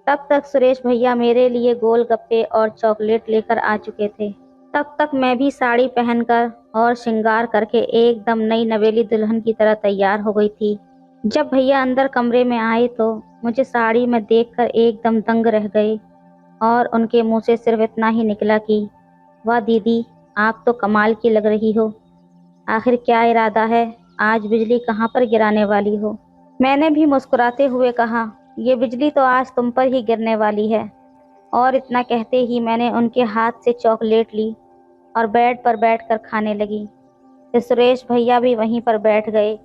[SPEAKER 1] तब तक सुरेश भैया मेरे लिए गोलगप्पे और चॉकलेट लेकर आ चुके थे। तब तक मैं भी साड़ी पहनकर और श्रृंगार करके एकदम नई नवेली दुल्हन की तरह तैयार हो गई थी। जब भैया अंदर कमरे में आए तो मुझे साड़ी में देखकर एकदम दंग रह गए और उनके मुंह से सिर्फ इतना ही निकला कि वाह दीदी, आप तो कमाल की लग रही हो। आखिर क्या इरादा है, आज बिजली कहाँ पर गिराने वाली हो। मैंने भी मुस्कुराते हुए कहा, ये बिजली तो आज तुम पर ही गिरने वाली है। और इतना कहते ही मैंने उनके हाथ से चॉकलेट ली और बेड पर बैठकर खाने लगी। फिर सुरेश भैया भी वहीं पर बैठ गए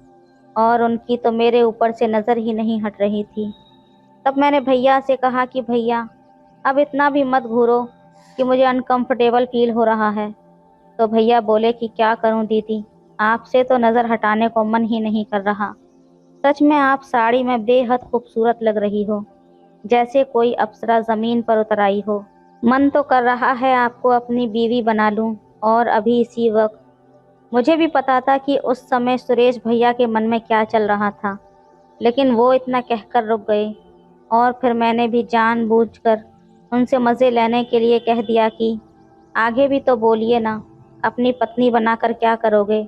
[SPEAKER 1] और उनकी तो मेरे ऊपर से नज़र ही नहीं हट रही थी। तब मैंने भैया से कहा कि भैया अब इतना भी मत घूरो कि मुझे अनकंफर्टेबल फील हो रहा है। तो भैया बोले कि क्या करूं दीदी, आपसे तो नज़र हटाने को मन ही नहीं कर रहा। सच में आप साड़ी में बेहद खूबसूरत लग रही हो, जैसे कोई अप्सरा ज़मीन पर उतर आई हो। मन तो कर रहा है आपको अपनी बीवी बना लूं, और अभी इसी वक्त। मुझे भी पता था कि उस समय सुरेश भैया के मन में क्या चल रहा था, लेकिन वो इतना कहकर रुक गए। और फिर मैंने भी जानबूझकर उनसे मज़े लेने के लिए कह दिया कि आगे भी तो बोलिए ना, अपनी पत्नी बनाकर क्या करोगे।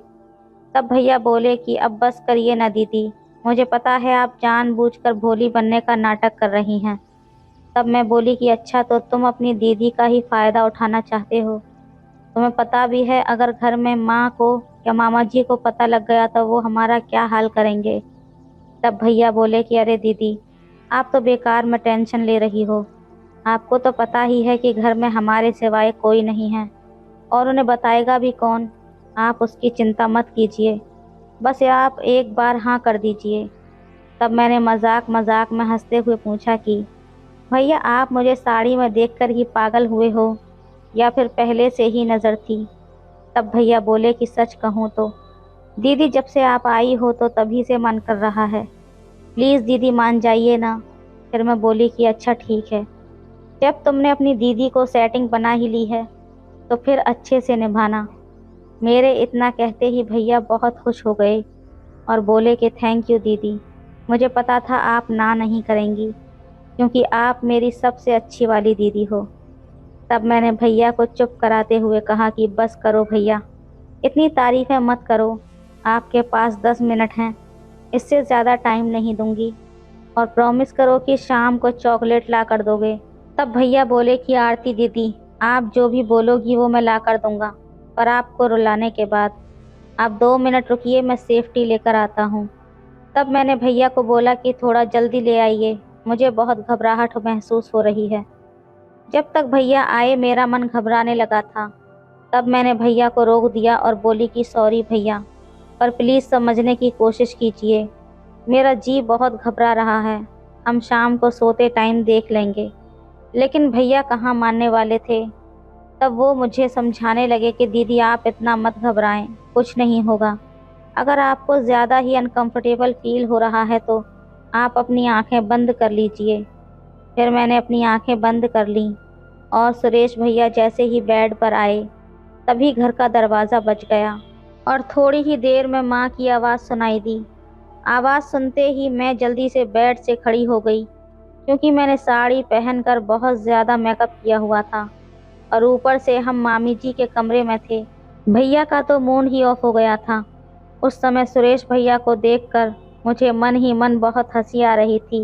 [SPEAKER 1] तब भैया बोले कि अब बस करिए ना दीदी, मुझे पता है आप जानबूझकर भोली बनने का नाटक कर रही हैं। तब मैं बोली कि अच्छा, तो तुम अपनी दीदी का ही फ़ायदा उठाना चाहते हो। तुम्हें पता भी है अगर घर में माँ को या मामा जी को पता लग गया तो वो हमारा क्या हाल करेंगे। तब भैया बोले कि अरे दीदी, आप तो बेकार में टेंशन ले रही हो। आपको तो पता ही है कि घर में हमारे सिवाय कोई नहीं है, और उन्हें बताएगा भी कौन। आप उसकी चिंता मत कीजिए, बस आप एक बार हाँ कर दीजिए। तब मैंने मजाक मजाक में हंसते हुए पूछा कि भैया, आप मुझे साड़ी में देखकर ही पागल हुए हो या फिर पहले से ही नज़र थी। तब भैया बोले कि सच कहूँ तो दीदी, जब से आप आई हो तो तभी से मन कर रहा है। प्लीज़ दीदी मान जाइए ना। फिर मैं बोली कि अच्छा ठीक है, जब तुमने अपनी दीदी को सेटिंग बना ही ली है तो फिर अच्छे से निभाना। मेरे इतना कहते ही भैया बहुत खुश हो गए और बोले कि थैंक यू दीदी, मुझे पता था आप ना नहीं करेंगी, क्योंकि आप मेरी सबसे अच्छी वाली दीदी हो। तब मैंने भैया को चुप कराते हुए कहा कि बस करो भैया, इतनी तारीफ़ें मत करो। आपके पास 10 मिनट हैं, इससे ज़्यादा टाइम नहीं दूंगी। और प्रॉमिस करो कि शाम को चॉकलेट ला कर दोगे। तब भैया बोले कि आरती दीदी, आप जो भी बोलोगी वो मैं ला कर दूंगा, पर आपको रुलाने के बाद। आप 2 मिनट रुकिए, मैं सेफ्टी लेकर आता हूँ। तब मैंने भैया को बोला कि थोड़ा जल्दी ले आइए, मुझे बहुत घबराहट महसूस हो रही है। जब तक भैया आए मेरा मन घबराने लगा था। तब मैंने भैया को रोक दिया और बोली कि सॉरी भैया, पर प्लीज़ समझने की कोशिश कीजिए, मेरा जी बहुत घबरा रहा है। हम शाम को सोते टाइम देख लेंगे। लेकिन भैया कहाँ मानने वाले थे। तब वो मुझे समझाने लगे कि दीदी आप इतना मत घबराएं, कुछ नहीं होगा। अगर आपको ज़्यादा ही अनकंफर्टेबल फील हो रहा है तो आप अपनी आंखें बंद कर लीजिए। फिर मैंने अपनी आंखें बंद कर लीं, और सुरेश भैया जैसे ही बेड पर आए तभी घर का दरवाज़ा बज गया, और थोड़ी ही देर में माँ की आवाज़ सुनाई दी। आवाज़ सुनते ही मैं जल्दी से बेड से खड़ी हो गई, क्योंकि मैंने साड़ी पहनकर बहुत ज़्यादा मेकअप किया हुआ था, और ऊपर से हम मामी जी के कमरे में थे। भैया का तो मूड ही ऑफ हो गया था। उस समय सुरेश भैया को देखकर मुझे मन ही मन बहुत हंसी आ रही थी।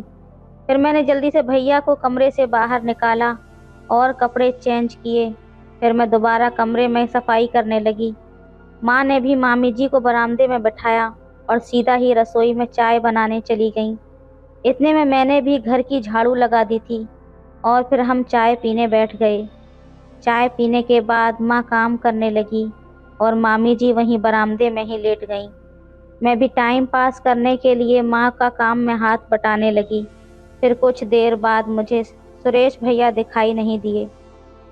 [SPEAKER 1] फिर मैंने जल्दी से भैया को कमरे से बाहर निकाला और कपड़े चेंज किए। फिर मैं दोबारा कमरे में सफाई करने लगी। माँ ने भी मामी जी को बरामदे में बैठाया और सीधा ही रसोई में चाय बनाने चली गईं। इतने में मैंने भी घर की झाड़ू लगा दी थी, और फिर हम चाय पीने बैठ गए। चाय पीने के बाद माँ काम करने लगी और मामी जी वहीं बरामदे में ही लेट गईं। मैं भी टाइम पास करने के लिए माँ का काम में हाथ बटाने लगी। फिर कुछ देर बाद मुझे सुरेश भैया दिखाई नहीं दिए।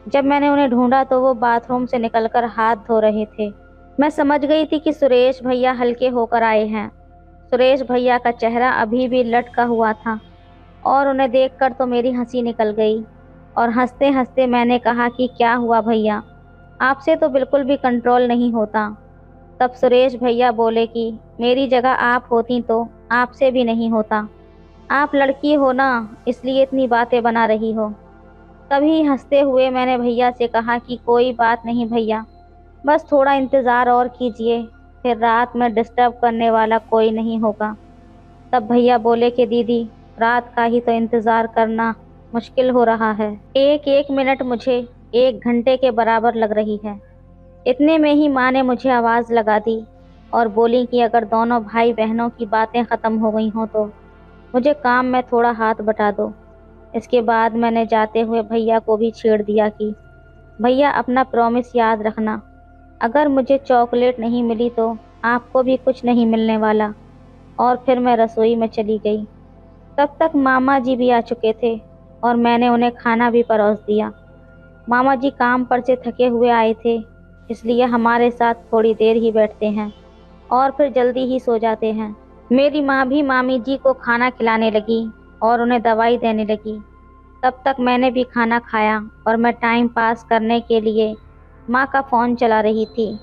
[SPEAKER 1] जब मैंने उन्हें ढूंढा तो वो बाथरूम से निकलकर हाथ धो रहे थे। मैं समझ गई थी कि सुरेश भैया हल्के होकर आए हैं। सुरेश भैया का चेहरा अभी भी लटका हुआ था, और उन्हें देखकर तो मेरी हंसी निकल गई। और हंसते हंसते मैंने कहा कि क्या हुआ भैया, आपसे तो बिल्कुल भी कंट्रोल नहीं होता। तब सुरेश भैया बोले कि मेरी जगह आप होती तो आपसे भी नहीं होता। आप लड़की हो ना, इसलिए इतनी बातें बना रही हो। तभी हंसते हुए मैंने भैया से कहा कि कोई बात नहीं भैया, बस थोड़ा इंतज़ार और कीजिए, फिर रात में डिस्टर्ब करने वाला कोई नहीं होगा। तब भैया बोले कि दीदी, रात का ही तो इंतज़ार करना मुश्किल हो रहा है। एक एक मिनट मुझे 1 घंटे के बराबर लग रही है। इतने में ही माँ ने मुझे आवाज़ लगा दी और बोली कि अगर दोनों भाई बहनों की बातें ख़त्म हो गई हों तो मुझे काम में थोड़ा हाथ बटा दो। इसके बाद मैंने जाते हुए भैया को भी छेड़ दिया कि भैया, अपना प्रॉमिस याद रखना, अगर मुझे चॉकलेट नहीं मिली तो आपको भी कुछ नहीं मिलने वाला। और फिर मैं रसोई में चली गई। तब तक मामा जी भी आ चुके थे और मैंने उन्हें खाना भी परोस दिया। मामा जी काम पर से थके हुए आए थे, इसलिए हमारे साथ थोड़ी देर ही बैठते हैं और फिर जल्दी ही सो जाते हैं। मेरी माँ भी मामी जी को खाना खिलाने लगी और उन्हें दवाई देने लगी। तब तक मैंने भी खाना खाया और मैं टाइम पास करने के लिए माँ का फ़ोन चला रही थी।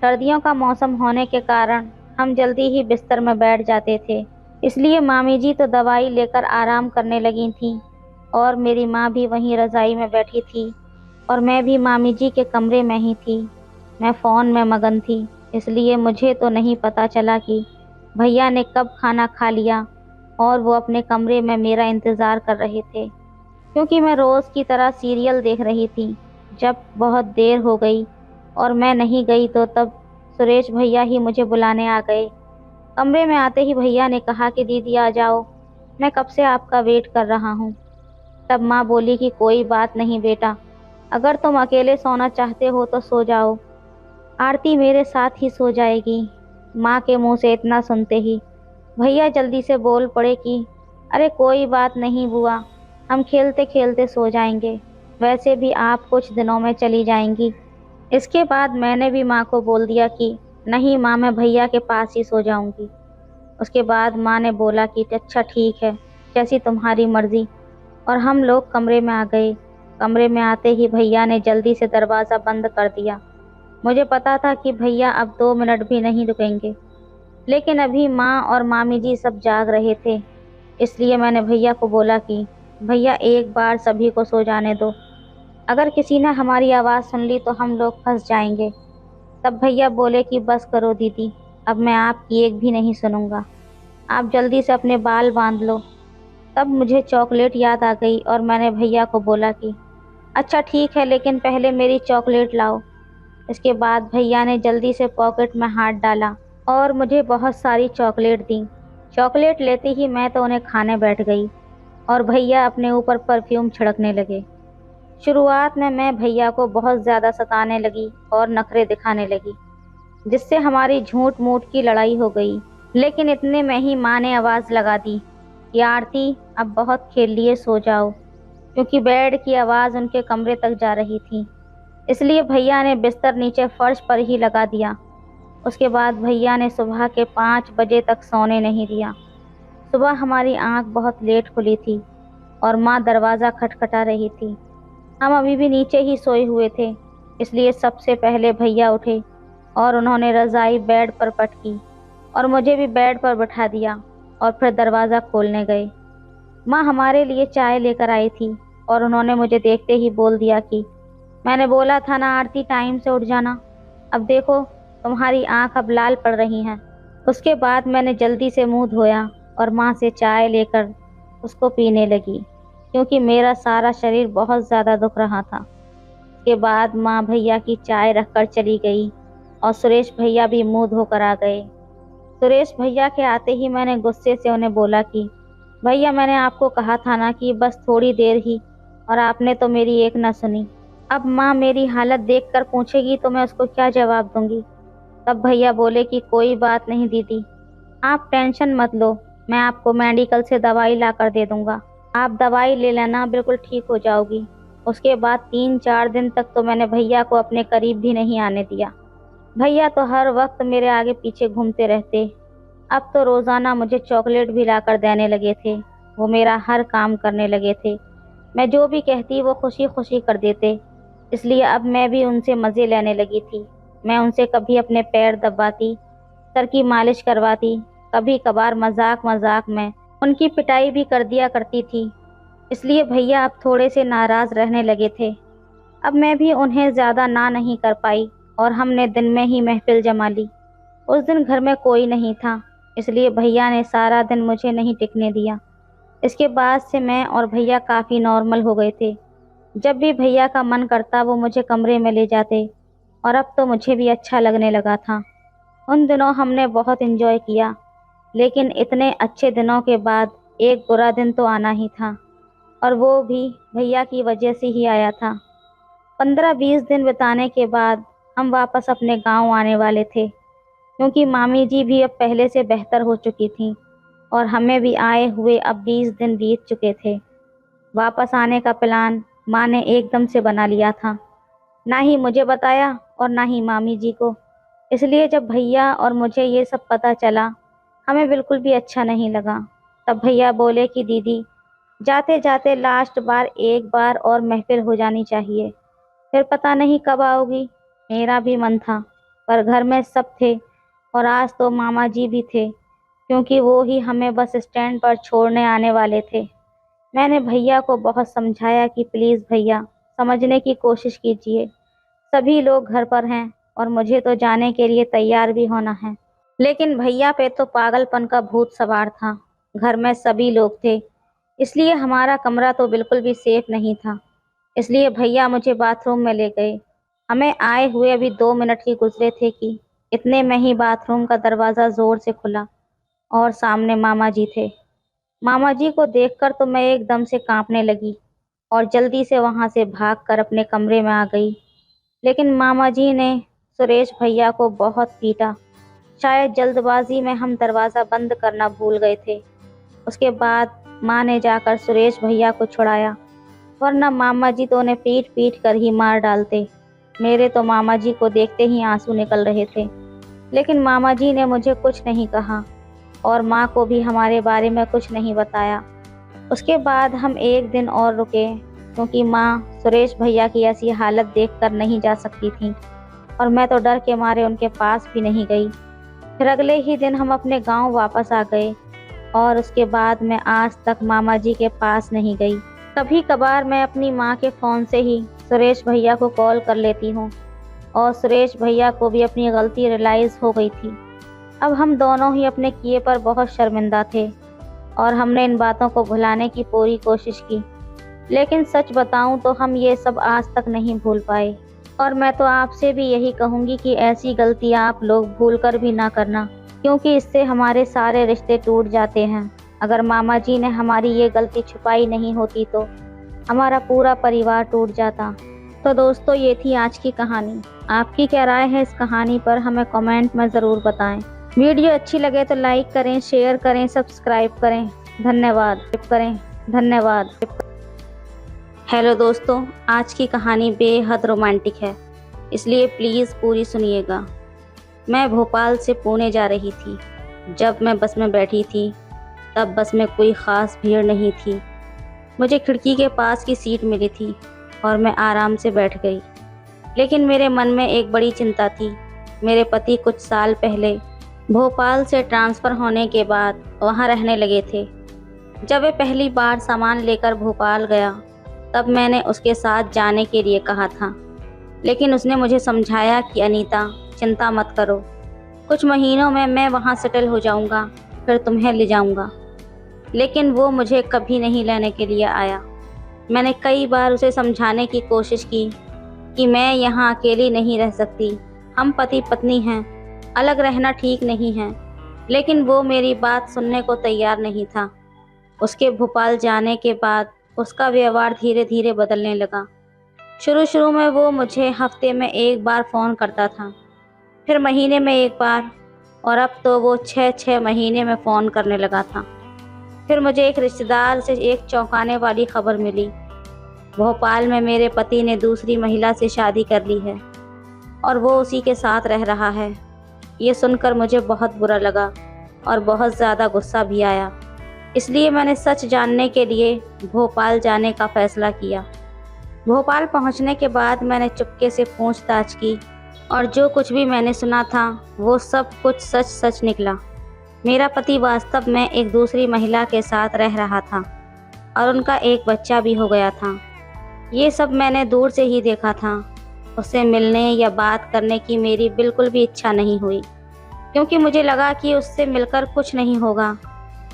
[SPEAKER 1] सर्दियों का मौसम होने के कारण हम जल्दी ही बिस्तर में बैठ जाते थे, इसलिए मामी जी तो दवाई लेकर आराम करने लगी थीं और मेरी माँ भी वहीं रज़ाई में बैठी थी और मैं भी मामी जी के कमरे में ही थी। मैं फ़ोन में मगन थी, इसलिए मुझे तो नहीं पता चला कि भैया ने कब खाना खा लिया और वो अपने कमरे में मेरा इंतज़ार कर रहे थे, क्योंकि मैं रोज़ की तरह सीरियल देख रही थी। जब बहुत देर हो गई और मैं नहीं गई तो तब सुरेश भैया ही मुझे बुलाने आ गए। कमरे में आते ही भैया ने कहा कि दीदी आ जाओ, मैं कब से आपका वेट कर रहा हूँ। तब माँ बोली कि कोई बात नहीं बेटा, अगर तुम अकेले सोना चाहते हो तो सो जाओ, आरती मेरे साथ ही सो जाएगी। माँ के मुंह से इतना सुनते ही भैया जल्दी से बोल पड़े कि अरे कोई बात नहीं बुआ, हम खेलते खेलते सो जाएंगे, वैसे भी आप कुछ दिनों में चली जाएंगी। इसके बाद मैंने भी माँ को बोल दिया कि नहीं माँ, मैं भैया के पास ही सो जाऊंगी। उसके बाद माँ ने बोला कि अच्छा ठीक है, जैसी तुम्हारी मर्जी, और हम लोग कमरे में आ गए। कमरे में आते ही भैया ने जल्दी से दरवाज़ा बंद कर दिया। मुझे पता था कि भैया अब 2 मिनट भी नहीं रुकेंगे, लेकिन अभी माँ और मामी जी सब जाग रहे थे, इसलिए मैंने भैया को बोला कि भैया एक बार सभी को सो जाने दो, अगर किसी ने हमारी आवाज़ सुन ली तो हम लोग फंस जाएंगे। तब भैया बोले कि बस करो दीदी, अब मैं आपकी एक भी नहीं सुनूंगा, आप जल्दी से अपने बाल बांध लो। तब मुझे चॉकलेट याद आ गई और मैंने भैया को बोला कि अच्छा ठीक है, लेकिन पहले मेरी चॉकलेट लाओ। इसके बाद भैया ने जल्दी से पॉकेट में हाथ डाला और मुझे बहुत सारी चॉकलेट दी। चॉकलेट लेते ही मैं तो उन्हें खाने बैठ गई और भैया अपने ऊपर परफ्यूम छिड़कने लगे। शुरुआत में मैं भैया को बहुत ज़्यादा सताने लगी और नखरे दिखाने लगी, जिससे हमारी झूठ मूठ की लड़ाई हो गई। लेकिन इतने में ही माँ ने आवाज़ लगा दी कि आरती अब बहुत खेल लिए, सो जाओ, क्योंकि बेड की आवाज़ उनके कमरे तक जा रही थी। इसलिए भैया ने बिस्तर नीचे फर्श पर ही लगा दिया। उसके बाद भैया ने सुबह के 5 बजे तक सोने नहीं दिया। सुबह हमारी आंख बहुत लेट खुली थी और माँ दरवाज़ा खटखटा रही थी। हम अभी भी नीचे ही सोए हुए थे, इसलिए सबसे पहले भैया उठे और उन्होंने रज़ाई बेड पर पटकी और मुझे भी बेड पर बिठा दिया और फिर दरवाज़ा खोलने गए। माँ हमारे लिए चाय लेकर आई थी और उन्होंने मुझे देखते ही बोल दिया कि मैंने बोला था ना आरती, टाइम से उठ जाना, अब देखो तुम्हारी आंख अब लाल पड़ रही हैं। उसके बाद मैंने जल्दी से मुंह धोया और माँ से चाय लेकर उसको पीने लगी, क्योंकि मेरा सारा शरीर बहुत ज़्यादा दुख रहा था। उसके बाद माँ भैया की चाय रखकर चली गई और सुरेश भैया भी मुंह धोकर आ गए। सुरेश भैया के आते ही मैंने गुस्से से उन्हें बोला कि भैया, मैंने आपको कहा था ना कि बस थोड़ी देर ही, और आपने तो मेरी एक न सुनी। अब माँ मेरी हालत देखकर पूछेगी तो मैं उसको क्या जवाब दूंगी। तब भैया बोले कि कोई बात नहीं दीदी, आप टेंशन मत लो, मैं आपको मेडिकल से दवाई ला कर दे दूंगा, आप दवाई ले लेना, बिल्कुल ठीक हो जाओगी। उसके बाद 3-4 दिन तक तो मैंने भैया को अपने करीब भी नहीं आने दिया। भैया तो हर वक्त मेरे आगे पीछे घूमते रहते। अब तो रोज़ाना मुझे चॉकलेट भी ला कर देने लगे थे। वो मेरा हर काम करने लगे थे। मैं जो भी कहती वो खुशी खुशी कर देते, इसलिए अब मैं भी उनसे मज़े लेने लगी थी। मैं उनसे कभी अपने पैर दबाती, सर की मालिश करवाती, कभी कभार मजाक मजाक में उनकी पिटाई भी कर दिया करती थी। इसलिए भैया अब थोड़े से नाराज़ रहने लगे थे। अब मैं भी उन्हें ज़्यादा ना नहीं कर पाई और हमने दिन में ही महफिल जमा ली। उस दिन घर में कोई नहीं था, इसलिए भैया ने सारा दिन मुझे नहीं टिकने दिया। इसके बाद से मैं और भैया काफ़ी नॉर्मल हो गए थे। जब भी भैया का मन करता वो मुझे कमरे में ले जाते और अब तो मुझे भी अच्छा लगने लगा था। उन दिनों हमने बहुत एंजॉय किया, लेकिन इतने अच्छे दिनों के बाद एक बुरा दिन तो आना ही था, और वो भी भैया की वजह से ही आया था। 15-20 दिन बिताने के बाद हम वापस अपने गांव आने वाले थे, क्योंकि मामी जी भी अब पहले से बेहतर हो चुकी थीं और हमें भी आए हुए अब 20 दिन बीत चुके थे। वापस आने का प्लान माँ ने एकदम से बना लिया था, ना ही मुझे बताया और ना ही मामी जी को। इसलिए जब भैया और मुझे ये सब पता चला, हमें बिल्कुल भी अच्छा नहीं लगा। तब भैया बोले कि दीदी, जाते जाते लास्ट बार एक बार और महफिल हो जानी चाहिए, फिर पता नहीं कब आओगी। मेरा भी मन था, पर घर में सब थे और आज तो मामा जी भी थे, क्योंकि वो ही हमें बस स्टैंड पर छोड़ने आने वाले थे। मैंने भैया को बहुत समझाया कि प्लीज़ भैया, समझने की कोशिश कीजिए, सभी लोग घर पर हैं और मुझे तो जाने के लिए तैयार भी होना है। लेकिन भैया पे तो पागलपन का भूत सवार था। घर में सभी लोग थे, इसलिए हमारा कमरा तो बिल्कुल भी सेफ नहीं था। इसलिए भैया मुझे बाथरूम में ले गए। हमें आए हुए अभी 2 मिनट ही गुजरे थे कि इतने में ही बाथरूम का दरवाज़ा ज़ोर से खुला और सामने मामा जी थे। मामा जी को देखकर तो मैं एकदम से कांपने लगी और जल्दी से वहां से भागकर अपने कमरे में आ गई। लेकिन मामा जी ने सुरेश भैया को बहुत पीटा। शायद जल्दबाजी में हम दरवाज़ा बंद करना भूल गए थे। उसके बाद माँ ने जाकर सुरेश भैया को छुड़ाया, वरना मामा जी तो उन्हें पीट पीट कर ही मार डालते। मेरे तो मामा जी को देखते ही आंसू निकल रहे थे, लेकिन मामा जी ने मुझे कुछ नहीं कहा और माँ को भी हमारे बारे में कुछ नहीं बताया। उसके बाद हम एक दिन और रुके, क्योंकि माँ सुरेश भैया की ऐसी हालत देखकर नहीं जा सकती थी और मैं तो डर के मारे उनके पास भी नहीं गई। फिर अगले ही दिन हम अपने गांव वापस आ गए और उसके बाद मैं आज तक मामा जी के पास नहीं गई। कभी कभार मैं अपनी माँ के फ़ोन से ही सुरेश भैया को कॉल कर लेती हूँ और सुरेश भैया को भी अपनी गलती रियलाइज़ हो गई थी। अब हम दोनों ही अपने किए पर बहुत शर्मिंदा थे और हमने इन बातों को भुलाने की पूरी कोशिश की, लेकिन सच बताऊं तो हम ये सब आज तक नहीं भूल पाए। और मैं तो आपसे भी यही कहूँगी कि ऐसी गलती आप लोग भूल कर भी ना करना, क्योंकि इससे हमारे सारे रिश्ते टूट जाते हैं। अगर मामा जी ने हमारी ये गलती छुपाई नहीं होती तो हमारा पूरा परिवार टूट जाता। तो दोस्तों, ये थी आज की कहानी। आपकी क्या राय है इस कहानी पर, हमें कमेंट में ज़रूर बताएं। वीडियो अच्छी लगे तो लाइक करें, शेयर करें, सब्सक्राइब करें। धन्यवाद। हेलो दोस्तों, आज की कहानी बेहद रोमांटिक है, इसलिए प्लीज़ पूरी सुनिएगा। मैं भोपाल से पुणे जा रही थी। जब मैं बस में बैठी थी तब बस में कोई ख़ास भीड़ नहीं थी। मुझे खिड़की के पास की सीट मिली थी और मैं आराम से बैठ गई। लेकिन मेरे मन में एक बड़ी चिंता थी। मेरे पति कुछ साल पहले भोपाल से ट्रांसफ़र होने के बाद वहाँ रहने लगे थे। जब वे पहली बार सामान लेकर भोपाल गया तब मैंने उसके साथ जाने के लिए कहा था, लेकिन उसने मुझे समझाया कि अनीता, चिंता मत करो, कुछ महीनों में मैं वहाँ सेटल हो जाऊँगा, फिर तुम्हें ले जाऊँगा। लेकिन वो मुझे कभी नहीं लेने के लिए आया। मैंने कई बार उसे समझाने की कोशिश की कि मैं यहाँ अकेली नहीं रह सकती, हम पति पत्नी हैं, अलग रहना ठीक नहीं है, लेकिन वो मेरी बात सुनने को तैयार नहीं था। उसके भोपाल जाने के बाद उसका व्यवहार धीरे धीरे बदलने लगा। शुरू में वो मुझे हफ्ते में एक बार फ़ोन करता था, फिर महीने में एक बार, और अब तो वो 6-6 महीने में फ़ोन करने लगा था। फिर मुझे एक रिश्तेदार से एक चौंकाने वाली खबर मिली। भोपाल में मेरे पति ने दूसरी महिला से शादी कर ली है और वो उसी के साथ रह रहा है। ये सुनकर मुझे बहुत बुरा लगा और बहुत ज़्यादा गुस्सा भी आया। इसलिए मैंने सच जानने के लिए भोपाल जाने का फ़ैसला किया। भोपाल पहुंचने के बाद मैंने चुपके से पूछताछ की और जो कुछ भी मैंने सुना था वो सब कुछ सच निकला। मेरा पति वास्तव में एक दूसरी महिला के साथ रह रहा था और उनका एक बच्चा भी हो गया था। ये सब मैंने दूर से ही देखा था। उससे मिलने या बात करने की मेरी बिल्कुल भी इच्छा नहीं हुई, क्योंकि मुझे लगा कि उससे मिलकर कुछ नहीं होगा।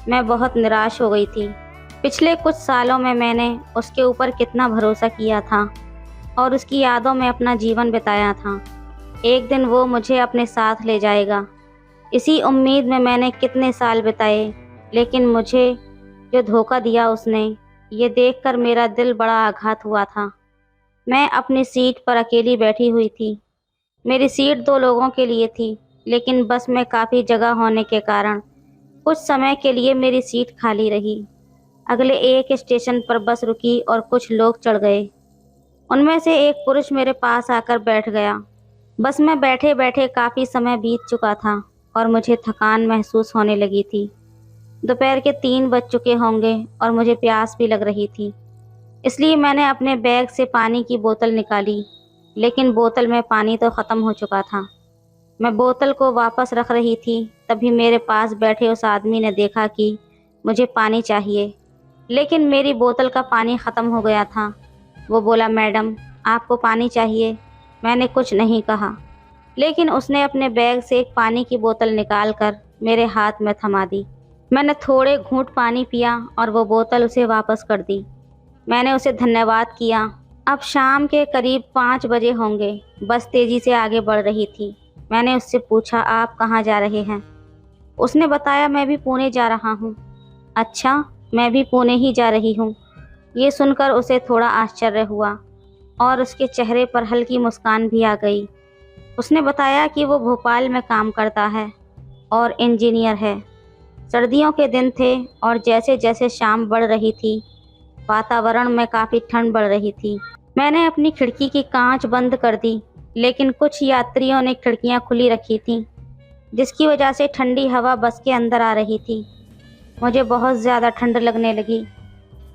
[SPEAKER 1] मैं बहुत निराश हो गई थी। पिछले कुछ सालों में मैंने उसके ऊपर कितना भरोसा किया था और उसकी यादों में अपना जीवन बिताया था। एक दिन वो मुझे अपने साथ ले जाएगा, इसी उम्मीद में मैंने कितने साल बिताए। लेकिन मुझे जो धोखा दिया उसने, ये देखकर मेरा दिल बड़ा आघात हुआ था। मैं अपनी सीट पर अकेली बैठी हुई थी। मेरी सीट 2 लोगों के लिए थी, लेकिन बस में काफ़ी जगह होने के कारण कुछ समय के लिए मेरी सीट खाली रही। अगले एक स्टेशन पर बस रुकी और कुछ लोग चढ़ गए। उनमें से एक पुरुष मेरे पास आकर बैठ गया। बस में बैठे बैठे काफ़ी समय बीत चुका था और मुझे थकान महसूस होने लगी थी। दोपहर के 3 बज चुके होंगे और मुझे प्यास भी लग रही थी। इसलिए मैंने अपने बैग से पानी की बोतल निकाली, लेकिन बोतल में पानी तो ख़त्म हो चुका था। मैं बोतल को वापस रख रही थी, तभी मेरे पास बैठे उस आदमी ने देखा कि मुझे पानी चाहिए, लेकिन मेरी बोतल का पानी ख़त्म हो गया था। वो बोला, मैडम आपको पानी चाहिए? मैंने कुछ नहीं कहा, लेकिन उसने अपने बैग से एक पानी की बोतल निकालकर मेरे हाथ में थमा दी। मैंने थोड़े घूंट पानी पिया और वो बोतल उसे वापस कर दी। मैंने उसे धन्यवाद किया। अब शाम के करीब 5 बजे होंगे। बस तेज़ी से आगे बढ़ रही थी। मैंने उससे पूछा, आप कहाँ जा रहे हैं? उसने बताया, मैं भी पुणे जा रहा हूँ। अच्छा, मैं भी पुणे ही जा रही हूँ। ये सुनकर उसे थोड़ा आश्चर्य हुआ और उसके चेहरे पर हल्की मुस्कान भी आ गई। उसने बताया कि वो भोपाल में काम करता है और इंजीनियर है। सर्दियों के दिन थे और जैसे जैसे शाम बढ़ रही थी, वातावरण में काफ़ी ठंड बढ़ रही थी। मैंने अपनी खिड़की की कांच बंद कर दी, लेकिन कुछ यात्रियों ने खिड़कियां खुली रखी थीं, जिसकी वजह से ठंडी हवा बस के अंदर आ रही थी। मुझे बहुत ज़्यादा ठंड लगने लगी।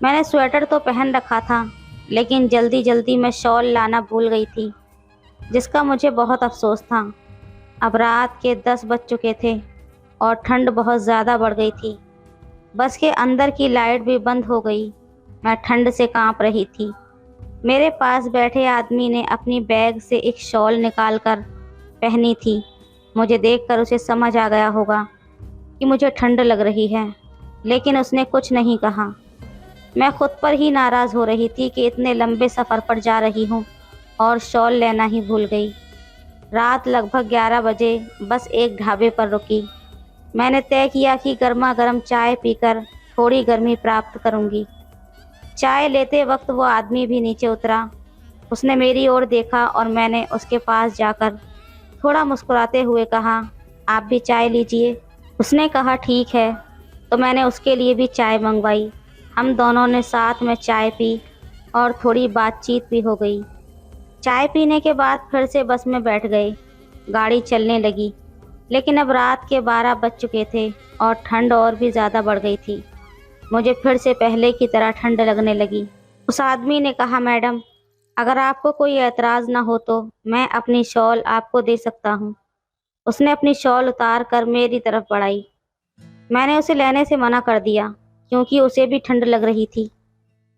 [SPEAKER 1] मैंने स्वेटर तो पहन रखा था, लेकिन जल्दी जल्दी मैं शॉल लाना भूल गई थी, जिसका मुझे बहुत अफसोस था। अब रात के 10 बज चुके थे और ठंड बहुत ज़्यादा बढ़ गई थी। बस के अंदर की लाइट भी बंद हो गई। मैं ठंड से कांप रही थी। मेरे पास बैठे आदमी ने अपनी बैग से एक शॉल निकालकर पहनी थी। मुझे देखकर उसे समझ आ गया होगा कि मुझे ठंड लग रही है, लेकिन उसने कुछ नहीं कहा। मैं खुद पर ही नाराज़ हो रही थी कि इतने लंबे सफ़र पर जा रही हूँ और शॉल लेना ही भूल गई। रात लगभग 11 बजे बस एक ढाबे पर रुकी। मैंने तय किया कि गर्मा गर्म चाय पीकर थोड़ी गर्मी प्राप्त करूँगी। चाय लेते वक्त वो आदमी भी नीचे उतरा। उसने मेरी ओर देखा और मैंने उसके पास जाकर थोड़ा मुस्कुराते हुए कहा, आप भी चाय लीजिए। उसने कहा, ठीक है। तो मैंने उसके लिए भी चाय मंगवाई। हम दोनों ने साथ में चाय पी और थोड़ी बातचीत भी हो गई। चाय पीने के बाद फिर से बस में बैठ गए। गाड़ी चलने लगी, लेकिन अब रात के 12 बज चुके थे और ठंड और भी ज़्यादा बढ़ गई थी। मुझे फिर से पहले की तरह ठंड लगने लगी। उस आदमी ने कहा, मैडम अगर आपको कोई एतराज़ ना हो तो मैं अपनी शॉल आपको दे सकता हूँ। उसने अपनी शॉल उतार कर मेरी तरफ बढ़ाई। मैंने उसे लेने से मना कर दिया, क्योंकि उसे भी ठंड लग रही थी।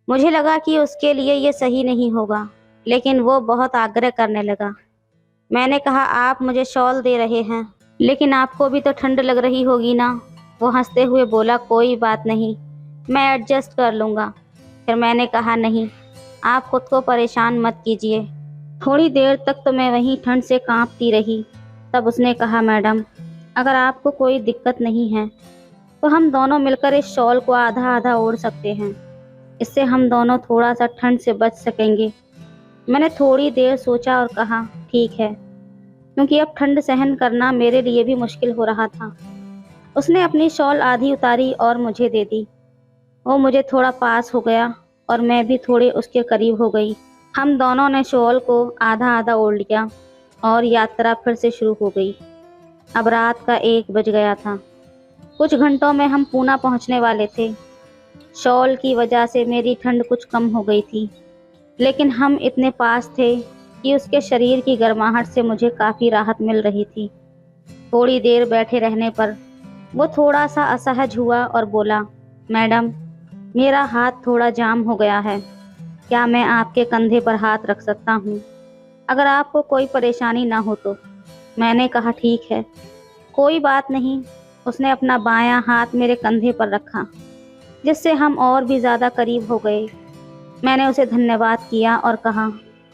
[SPEAKER 1] मुझे लगा कि उसके लिए ये सही नहीं होगा, लेकिन वो बहुत आग्रह करने लगा। मैंने कहा, आप मुझे शॉल दे रहे हैं, लेकिन आपको भी तो ठंड लग रही होगी ना। वो हंसते हुए बोला, कोई बात नहीं, मैं एडजस्ट कर लूँगा। फिर मैंने कहा, नहीं, आप खुद को परेशान मत कीजिए। थोड़ी देर तक तो मैं वहीं ठंड से कांपती रही। तब उसने कहा, मैडम अगर आपको कोई दिक्कत नहीं है तो हम दोनों मिलकर इस शॉल को आधा आधा ओढ़ सकते हैं। इससे हम दोनों थोड़ा सा ठंड से बच सकेंगे। मैंने थोड़ी देर सोचा और कहा, ठीक है, क्योंकि अब ठंड सहन करना मेरे लिए भी मुश्किल हो रहा था। उसने अपनी शॉल आधी उतारी और मुझे दे दी। वो मुझे थोड़ा पास हो गया और मैं भी थोड़े उसके करीब हो गई। हम दोनों ने शॉल को आधा आधा ओढ़ लिया और यात्रा फिर से शुरू हो गई। अब रात का 1 बज गया था। कुछ घंटों में हम पूना पहुंचने वाले थे। शॉल की वजह से मेरी ठंड कुछ कम हो गई थी, लेकिन हम इतने पास थे कि उसके शरीर की गर्माहट से मुझे काफ़ी राहत मिल रही थी। थोड़ी देर बैठे रहने पर वो थोड़ा सा असहज हुआ और बोला, मैडम मेरा हाथ थोड़ा जाम हो गया है, क्या मैं आपके कंधे पर हाथ रख सकता हूँ, अगर आपको कोई परेशानी ना हो तो। मैंने कहा, ठीक है, कोई बात नहीं। उसने अपना बायां हाथ मेरे कंधे पर रखा, जिससे हम और भी ज़्यादा करीब हो गए। मैंने उसे धन्यवाद किया और कहा,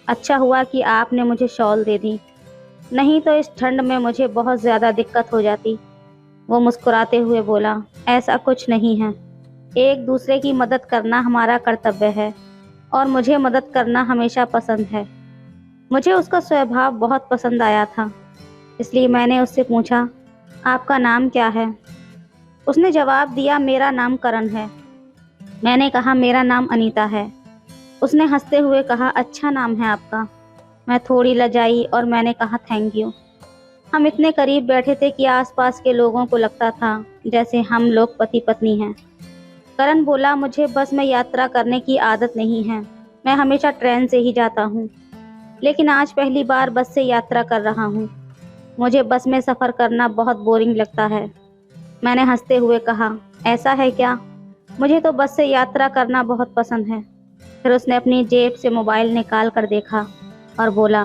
[SPEAKER 1] अच्छा हुआ कि आपने मुझे शॉल दे दी, नहीं तो इस ठंड में मुझे बहुत ज़्यादा दिक्कत हो जाती। वो मुस्कुराते हुए बोला, ऐसा कुछ नहीं है, एक दूसरे की मदद करना हमारा कर्तव्य है और मुझे मदद करना हमेशा पसंद है। मुझे उसका स्वभाव बहुत पसंद आया था, इसलिए मैंने उससे पूछा, आपका नाम क्या है? उसने जवाब दिया, मेरा नाम करण है। मैंने कहा, मेरा नाम अनीता है। उसने हंसते हुए कहा, अच्छा नाम है आपका। मैं थोड़ी लजाई और मैंने कहा, थैंक यू। हम इतने करीब बैठे थे कि आसपास के लोगों को लगता था जैसे हम लोग पति पत्नी हैं। करण बोला, मुझे बस में यात्रा करने की आदत नहीं है। मैं हमेशा ट्रेन से ही जाता हूँ, लेकिन आज पहली बार बस से यात्रा कर रहा हूँ। मुझे बस में सफ़र करना बहुत बोरिंग लगता है। मैंने हंसते हुए कहा, ऐसा है क्या? मुझे तो बस से यात्रा करना बहुत पसंद है। फिर उसने अपनी जेब से मोबाइल निकाल कर देखा और बोला,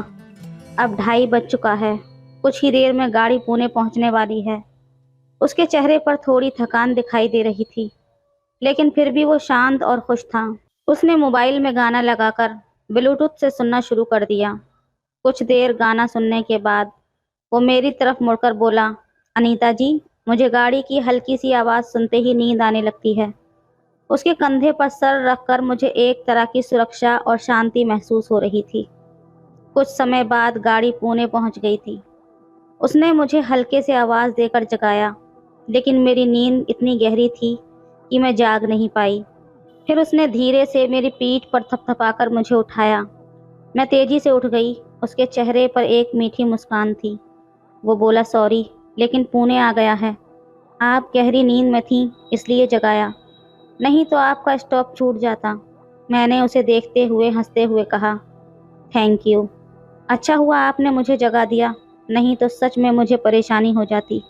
[SPEAKER 1] अब 2:30 बज चुका है। कुछ ही देर में गाड़ी पुणे पहुंचने वाली है। उसके चेहरे पर थोड़ी थकान दिखाई दे रही थी, लेकिन फिर भी वो शांत और खुश था। उसने मोबाइल में गाना लगाकर ब्लूटूथ से सुनना शुरू कर दिया। कुछ देर गाना सुनने के बाद वो मेरी तरफ मुड़कर बोला, अनीता जी, मुझे गाड़ी की हल्की सी आवाज़ सुनते ही नींद आने लगती है। उसके कंधे पर सर रखकर मुझे एक तरह की सुरक्षा और शांति महसूस हो रही थी। कुछ समय बाद गाड़ी पुणे पहुंच गई थी। उसने मुझे हल्के से आवाज़ देकर जगाया, लेकिन मेरी नींद इतनी गहरी थी कि मैं जाग नहीं पाई। फिर उसने धीरे से मेरी पीठ पर थपथपाकर मुझे उठाया। मैं तेजी से उठ गई। उसके चेहरे पर एक मीठी मुस्कान थी। वो बोला, सॉरी, लेकिन पुणे आ गया है। आप गहरी नींद में थीं, इसलिए जगाया, नहीं तो आपका स्टॉप छूट जाता। मैंने उसे देखते हुए हंसते हुए कहा, थैंक यू। अच्छा हुआ आपने मुझे जगा दिया, नहीं तो सच में मुझे परेशानी हो जाती।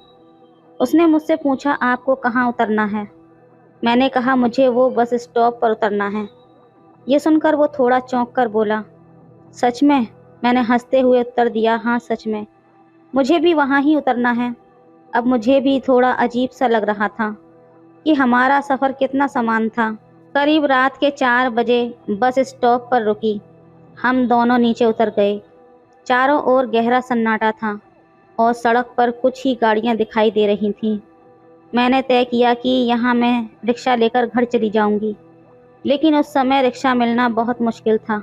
[SPEAKER 1] उसने मुझसे पूछा, आपको कहाँ उतरना है? मैंने कहा, मुझे वो बस स्टॉप पर उतरना है। ये सुनकर वो थोड़ा चौंक कर बोला, सच में? मैंने हंसते हुए उत्तर दिया, हाँ सच में, मुझे भी वहाँ ही उतरना है। अब मुझे भी थोड़ा अजीब सा लग रहा था कि हमारा सफ़र कितना समान था। करीब रात के 4 बजे बस स्टॉप पर रुकी। हम दोनों नीचे उतर गए। चारों ओर गहरा सन्नाटा था और सड़क पर कुछ ही गाड़ियां दिखाई दे रही थीं। मैंने तय किया कि यहाँ मैं रिक्शा लेकर घर चली जाऊंगी, लेकिन उस समय रिक्शा मिलना बहुत मुश्किल था।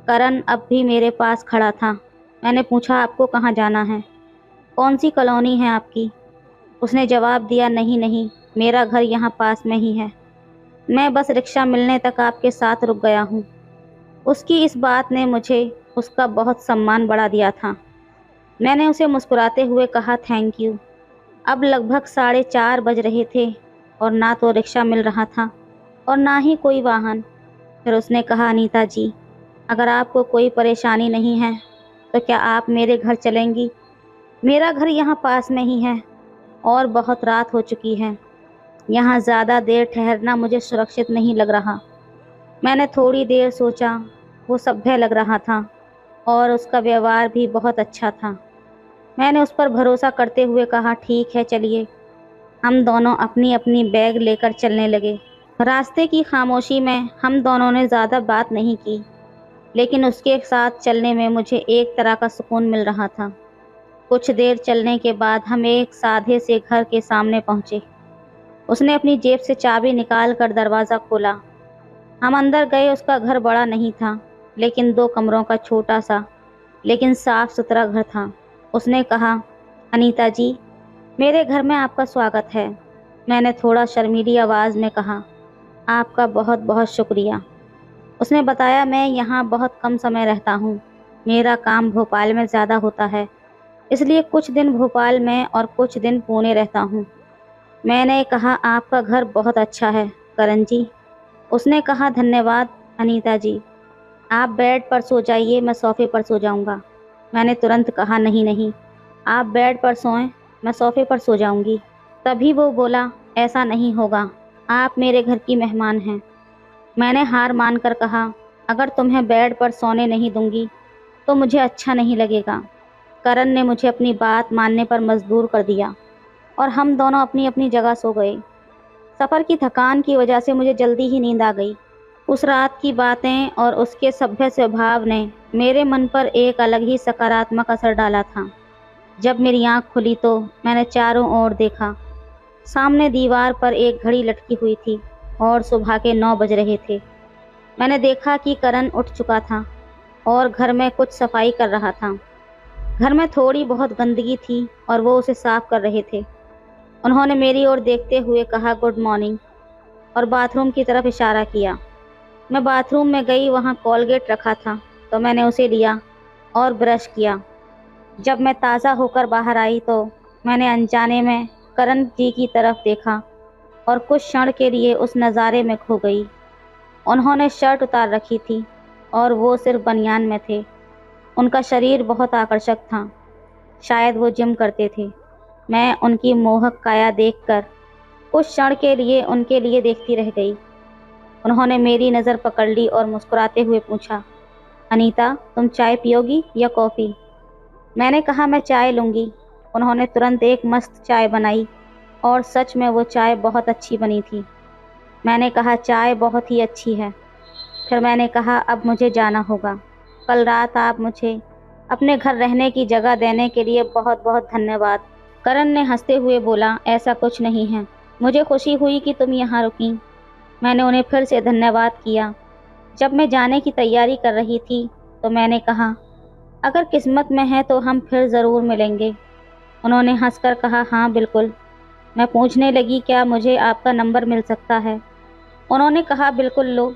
[SPEAKER 1] करण अब भी मेरे पास खड़ा था। मैंने पूछा, आपको कहाँ जाना है? कौन सी कॉलोनी है आपकी? उसने जवाब दिया, नहीं नहीं, मेरा घर यहाँ पास में ही है। मैं बस रिक्शा मिलने तक आपके साथ रुक गया हूँ। उसकी इस बात ने मुझे उसका बहुत सम्मान बढ़ा दिया था। मैंने उसे मुस्कुराते हुए कहा, थैंक यू। अब लगभग 4:30 बज रहे थे और ना तो रिक्शा मिल रहा था और ना ही कोई वाहन। फिर उसने कहा, अनीता जी, अगर आपको कोई परेशानी नहीं है तो क्या आप मेरे घर चलेंगी? मेरा घर यहाँ पास में ही है और बहुत रात हो चुकी है। यहाँ ज़्यादा देर ठहरना मुझे सुरक्षित नहीं लग रहा। मैंने थोड़ी देर सोचा। वो सभ्य लग रहा था और उसका व्यवहार भी बहुत अच्छा था। मैंने उस पर भरोसा करते हुए कहा, ठीक है चलिए। हम दोनों अपनी अपनी बैग लेकर चलने लगे। रास्ते की खामोशी में हम दोनों ने ज़्यादा बात नहीं की, लेकिन उसके साथ चलने में मुझे एक तरह का सुकून मिल रहा था। कुछ देर चलने के बाद हम एक साधे से घर के सामने पहुँचे। उसने अपनी जेब से चाबी निकाल कर दरवाज़ा खोला। हम अंदर गए। उसका घर बड़ा नहीं था, लेकिन 2 कमरों का छोटा सा लेकिन साफ सुथरा घर था। उसने कहा, अनीता जी, मेरे घर में आपका स्वागत है। मैंने थोड़ा शर्मीली आवाज़ में कहा, आपका बहुत बहुत शुक्रिया। उसने बताया, मैं यहाँ बहुत कम समय रहता हूँ। मेरा काम भोपाल में ज़्यादा होता है, इसलिए कुछ दिन भोपाल में और कुछ दिन पुणे रहता हूँ। मैंने कहा, आपका घर बहुत अच्छा है करण जी। उसने कहा, धन्यवाद अनीता जी। आप बेड पर सो जाइए, मैं सोफ़े पर सो जाऊँगा। मैंने तुरंत कहा, नहीं नहीं, आप बेड पर सोएं, मैं सोफ़े पर सो जाऊँगी। तभी वो बोला, ऐसा नहीं होगा, आप मेरे घर की मेहमान हैं। मैंने हार मानकर कहा, अगर तुम्हें बेड पर सोने नहीं दूंगी तो मुझे अच्छा नहीं लगेगा। करण ने मुझे अपनी बात मानने पर मजबूर कर दिया और हम दोनों अपनी अपनी जगह सो गए। सफ़र की थकान की वजह से मुझे जल्दी ही नींद आ गई। उस रात की बातें और उसके सभ्य स्वभाव ने मेरे मन पर एक अलग ही सकारात्मक असर डाला था। जब मेरी आँख खुली तो मैंने चारों ओर देखा। सामने दीवार पर एक घड़ी लटकी हुई थी और सुबह के 9 बज रहे थे। मैंने देखा कि करण उठ चुका था और घर में कुछ सफाई कर रहा था। घर में थोड़ी बहुत गंदगी थी और वो उसे साफ कर रहे थे। उन्होंने मेरी ओर देखते हुए कहा गुड मॉर्निंग और बाथरूम की तरफ इशारा किया। मैं बाथरूम में गई, वहाँ कोलगेट रखा था तो मैंने उसे लिया और ब्रश किया। जब मैं ताज़ा होकर बाहर आई तो मैंने अनजाने में करण जी की तरफ देखा और कुछ क्षण के लिए उस नज़ारे में खो गई। उन्होंने शर्ट उतार रखी थी और वो सिर्फ बनियान में थे। उनका शरीर बहुत आकर्षक था, शायद वो जिम करते थे। मैं उनकी मोहक काया देखकर कुछ क्षण के लिए उनके लिए देखती रह गई। उन्होंने मेरी नज़र पकड़ ली और मुस्कुराते हुए पूछा, अनीता तुम चाय पियोगी या कॉफ़ी? मैंने कहा मैं चाय लूँगी। उन्होंने तुरंत एक मस्त चाय बनाई और सच में वो चाय बहुत अच्छी बनी थी। मैंने कहा चाय बहुत ही अच्छी है। फिर मैंने कहा अब मुझे जाना होगा। कल रात आप मुझे अपने घर रहने की जगह देने के लिए बहुत बहुत धन्यवाद। करण ने हंसते हुए बोला, ऐसा कुछ नहीं है, मुझे खुशी हुई कि तुम यहाँ रुकी। मैंने उन्हें फिर से धन्यवाद किया। जब मैं जाने की तैयारी कर रही थी तो मैंने कहा, अगर किस्मत में है तो हम फिर ज़रूर मिलेंगे। उन्होंने हंसकर कहा, हाँ बिल्कुल। मैं पूछने लगी, क्या मुझे आपका नंबर मिल सकता है? उन्होंने कहा, बिल्कुल लो।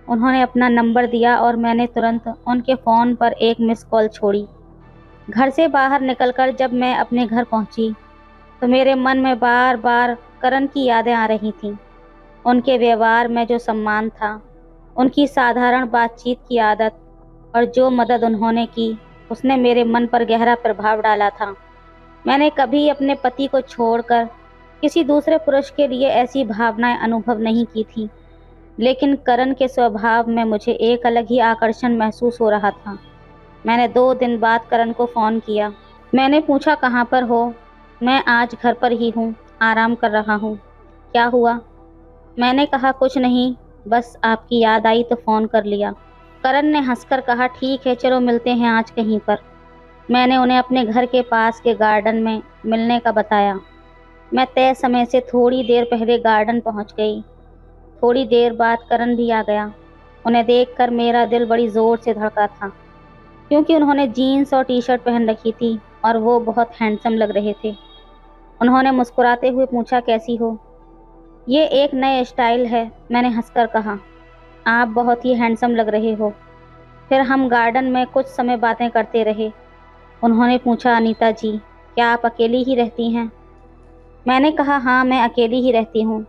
[SPEAKER 1] उन्होंने अपना नंबर दिया और मैंने तुरंत उनके फ़ोन पर एक मिस कॉल छोड़ी। घर से बाहर निकलकर जब मैं अपने घर पहुंची तो मेरे मन में बार बार करण की यादें आ रही थीं। उनके व्यवहार में जो सम्मान था, उनकी साधारण बातचीत की आदत और जो मदद उन्होंने की, उसने मेरे मन पर गहरा प्रभाव डाला था। मैंने कभी अपने पति को छोड़कर किसी दूसरे पुरुष के लिए ऐसी भावनाएं अनुभव नहीं की थी, लेकिन करण के स्वभाव में मुझे एक अलग ही आकर्षण महसूस हो रहा था। मैंने 2 दिन बाद करण को फ़ोन किया। मैंने पूछा, कहाँ पर हो? मैं आज घर पर ही हूँ, आराम कर रहा हूँ। क्या हुआ? मैंने कहा, कुछ नहीं, बस आपकी याद आई तो फ़ोन कर लिया। करण ने हंसकर कहा, ठीक है, चलो मिलते हैं आज कहीं पर। मैंने उन्हें अपने घर के पास के गार्डन में मिलने का बताया। मैं तय समय से थोड़ी देर पहले गार्डन पहुंच गई। थोड़ी देर बाद करण भी आ गया। उन्हें देखकर मेरा दिल बड़ी ज़ोर से धड़का था, क्योंकि उन्होंने जीन्स और टी शर्ट पहन रखी थी और वो बहुत हैंडसम लग रहे थे। उन्होंने मुस्कुराते हुए पूछा, कैसी हो? ये एक नए स्टाइल है, मैंने हंसकर कहा। आप बहुत ही हैंडसम लग रहे हो। फिर हम गार्डन में कुछ समय बातें करते रहे। उन्होंने पूछा, अनीता जी, क्या आप अकेली ही रहती हैं? मैंने कहा, हाँ, मैं अकेली ही रहती हूँ।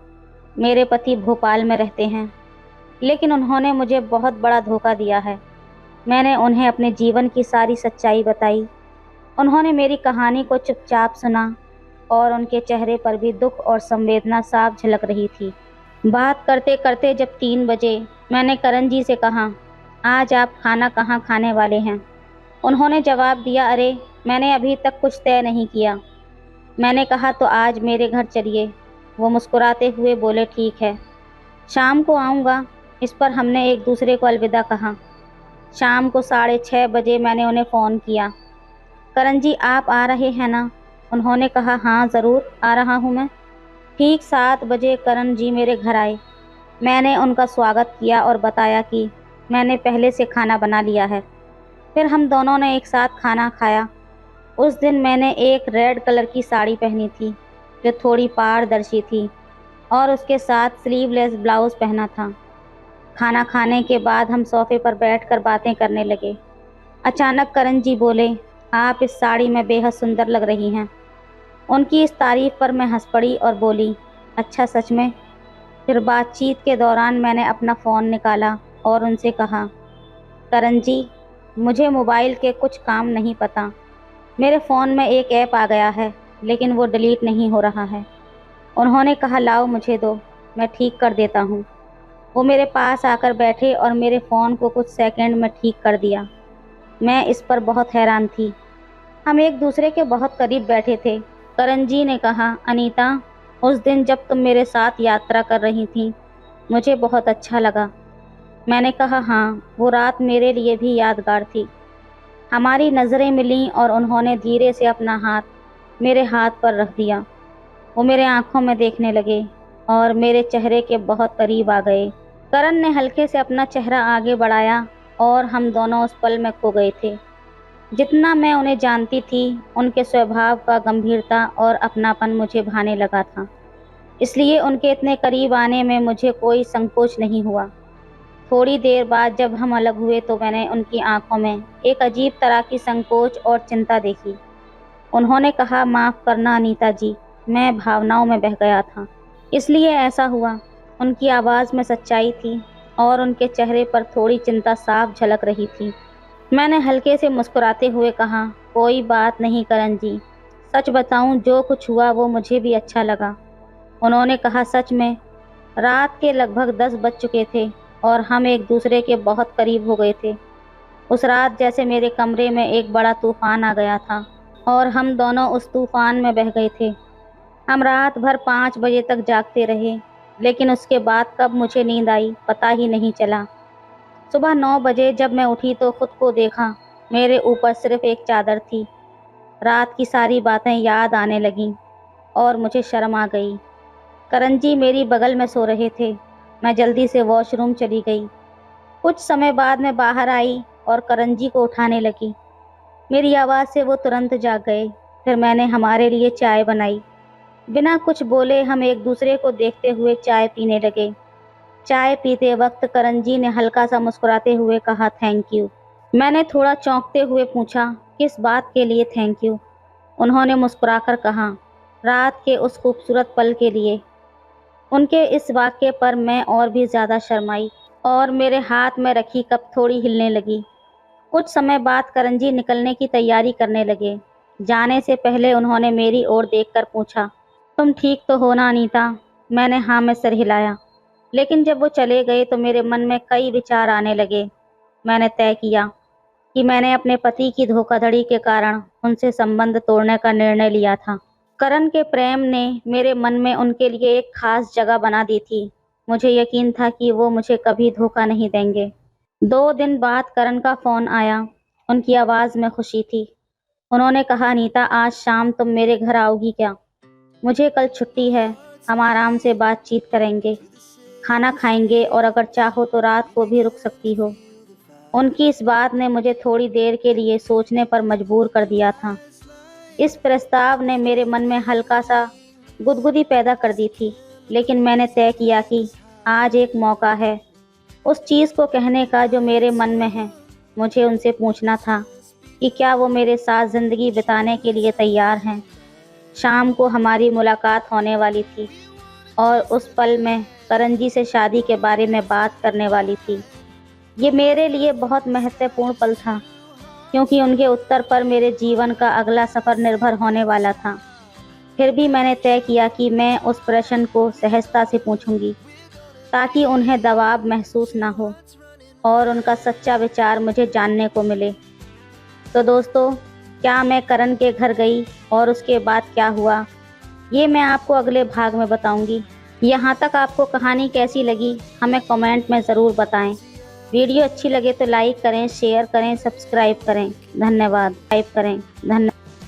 [SPEAKER 1] मेरे पति भोपाल में रहते हैं, लेकिन उन्होंने मुझे बहुत बड़ा धोखा दिया है। मैंने उन्हें अपने जीवन की सारी सच्चाई बताई। उन्होंने मेरी कहानी को चुपचाप सुना और उनके चेहरे पर भी दुख और संवेदना साफ झलक रही थी। बात करते करते जब 3 बजे, मैंने करण जी से कहा, आज आप खाना कहाँ खाने वाले हैं? उन्होंने जवाब दिया, अरे मैंने अभी तक कुछ तय नहीं किया। मैंने कहा, तो आज मेरे घर चलिए। वो मुस्कुराते हुए बोले, ठीक है, शाम को आऊँगा। इस पर हमने एक दूसरे को अलविदा कहा। शाम को 6:30 बजे मैंने उन्हें फ़ोन किया, करण जी आप आ रहे हैं ना? उन्होंने कहा, हाँ ज़रूर आ रहा हूँ मैं। ठीक 7 बजे करण जी मेरे घर आए। मैंने उनका स्वागत किया और बताया कि मैंने पहले से खाना बना लिया है। फिर हम दोनों ने एक साथ खाना खाया। उस दिन मैंने एक रेड कलर की साड़ी पहनी थी जो थोड़ी पारदर्शी थी और उसके साथ स्लीवलेस ब्लाउज़ पहना था। खाना खाने के बाद हम सोफे पर बैठकर बातें करने लगे। अचानक करण जी बोले, आप इस साड़ी में बेहद सुंदर लग रही हैं। उनकी इस तारीफ़ पर मैं हंस पड़ी और बोली, अच्छा सच में? फिर बातचीत के दौरान मैंने अपना फ़ोन निकाला और उनसे कहा, करण जी, मुझे मोबाइल के कुछ काम नहीं पता। मेरे फ़ोन में एक ऐप आ गया है, लेकिन वो डिलीट नहीं हो रहा है। उन्होंने कहा, लाओ मुझे दो, मैं ठीक कर देता हूँ। वो मेरे पास आकर बैठे और मेरे फ़ोन को कुछ सेकंड में ठीक कर दिया। मैं इस पर बहुत हैरान थी। हम एक दूसरे के बहुत करीब बैठे थे। करण जी ने कहा, अनीता, उस दिन जब तुम मेरे साथ यात्रा कर रही थीं, मुझे बहुत अच्छा लगा। मैंने कहा, हाँ, वो रात मेरे लिए भी यादगार थी। हमारी नज़रें मिलीं और उन्होंने धीरे से अपना हाथ मेरे हाथ पर रख दिया। वो मेरे आंखों में देखने लगे और मेरे चेहरे के बहुत करीब आ गए। करण ने हल्के से अपना चेहरा आगे बढ़ाया और हम दोनों उस पल में खो गए थे। जितना मैं उन्हें जानती थी, उनके स्वभाव का गंभीरता और अपनापन मुझे भाने लगा था। इसलिए उनके इतने करीब आने में मुझे कोई संकोच नहीं हुआ। थोड़ी देर बाद जब हम अलग हुए तो मैंने उनकी आंखों में एक अजीब तरह की संकोच और चिंता देखी। उन्होंने कहा, माफ़ करना अनीता जी, मैं भावनाओं में बह गया था, इसलिए ऐसा हुआ। उनकी आवाज़ में सच्चाई थी और उनके चेहरे पर थोड़ी चिंता साफ झलक रही थी। मैंने हल्के से मुस्कुराते हुए कहा, कोई बात नहीं करण जी, सच बताऊं, जो कुछ हुआ वो मुझे भी अच्छा लगा। उन्होंने कहा, सच में? रात के लगभग 10 बज चुके थे और हम एक दूसरे के बहुत करीब हो गए थे। उस रात जैसे मेरे कमरे में एक बड़ा तूफान आ गया था और हम दोनों उस तूफान में बह गए थे। हम रात भर 5 बजे तक जागते रहे, लेकिन उसके बाद कब मुझे नींद आई पता ही नहीं चला। सुबह 9 बजे जब मैं उठी तो खुद को देखा, मेरे ऊपर सिर्फ एक चादर थी। रात की सारी बातें याद आने लगीं और मुझे शर्म आ गई। करण जी मेरी बगल में सो रहे थे। मैं जल्दी से वॉशरूम चली गई। कुछ समय बाद मैं बाहर आई और करण जी को उठाने लगी। मेरी आवाज़ से वो तुरंत जाग गए। फिर मैंने हमारे लिए चाय बनाई। बिना कुछ बोले हम एक दूसरे को देखते हुए चाय पीने लगे। चाय पीते वक्त करण जी ने हल्का सा मुस्कुराते हुए कहा, थैंक यू। मैंने थोड़ा चौंकते हुए पूछा, किस बात के लिए थैंक यू? उन्होंने मुस्कुराकर कहा, रात के उस खूबसूरत पल के लिए। उनके इस वाक्य पर मैं और भी ज़्यादा शर्माई और मेरे हाथ में रखी कप थोड़ी हिलने लगी। कुछ समय बाद करण जी निकलने की तैयारी करने लगे। जाने से पहले उन्होंने मेरी ओर देखकर पूछा, तुम ठीक तो हो ना अनीता? मैंने हाँ में सिर हिलाया। लेकिन जब वो चले गए तो मेरे मन में कई विचार आने लगे। मैंने तय किया कि मैंने अपने पति की धोखाधड़ी के कारण उनसे संबंध तोड़ने का निर्णय लिया था। करण के प्रेम ने मेरे मन में उनके लिए एक खास जगह बना दी थी। मुझे यकीन था कि वो मुझे कभी धोखा नहीं देंगे। 2 दिन बाद करण का फ़ोन आया। उनकी आवाज़ में खुशी थी। उन्होंने कहा, अनीता आज शाम तुम मेरे घर आओगी क्या? मुझे कल छुट्टी है, हम आराम से बातचीत करेंगे, खाना खाएंगे और अगर चाहो तो रात को भी रुक सकती हो। उनकी इस बात ने मुझे थोड़ी देर के लिए सोचने पर मजबूर कर दिया था। इस प्रस्ताव ने मेरे मन में हल्का सा गुदगुदी पैदा कर दी थी, लेकिन मैंने तय किया कि आज एक मौका है उस चीज़ को कहने का जो मेरे मन में है। मुझे उनसे पूछना था कि क्या वो मेरे साथ ज़िंदगी बिताने के लिए तैयार हैं। शाम को हमारी मुलाकात होने वाली थी और उस पल में करण जी से शादी के बारे में बात करने वाली थी। ये मेरे लिए बहुत महत्वपूर्ण पल था, क्योंकि उनके उत्तर पर मेरे जीवन का अगला सफ़र निर्भर होने वाला था। फिर भी मैंने तय किया कि मैं उस प्रश्न को सहजता से पूछूंगी, ताकि उन्हें दबाव महसूस ना हो और उनका सच्चा विचार मुझे जानने को मिले। तो दोस्तों, क्या मैं करण के घर गई और उसके बाद क्या हुआ, ये मैं आपको अगले भाग में बताऊंगी। यहाँ तक आपको कहानी कैसी लगी हमें कमेंट में ज़रूर बताएं। वीडियो अच्छी लगे तो लाइक करें, शेयर करें, सब्सक्राइब करें। धन्यवाद।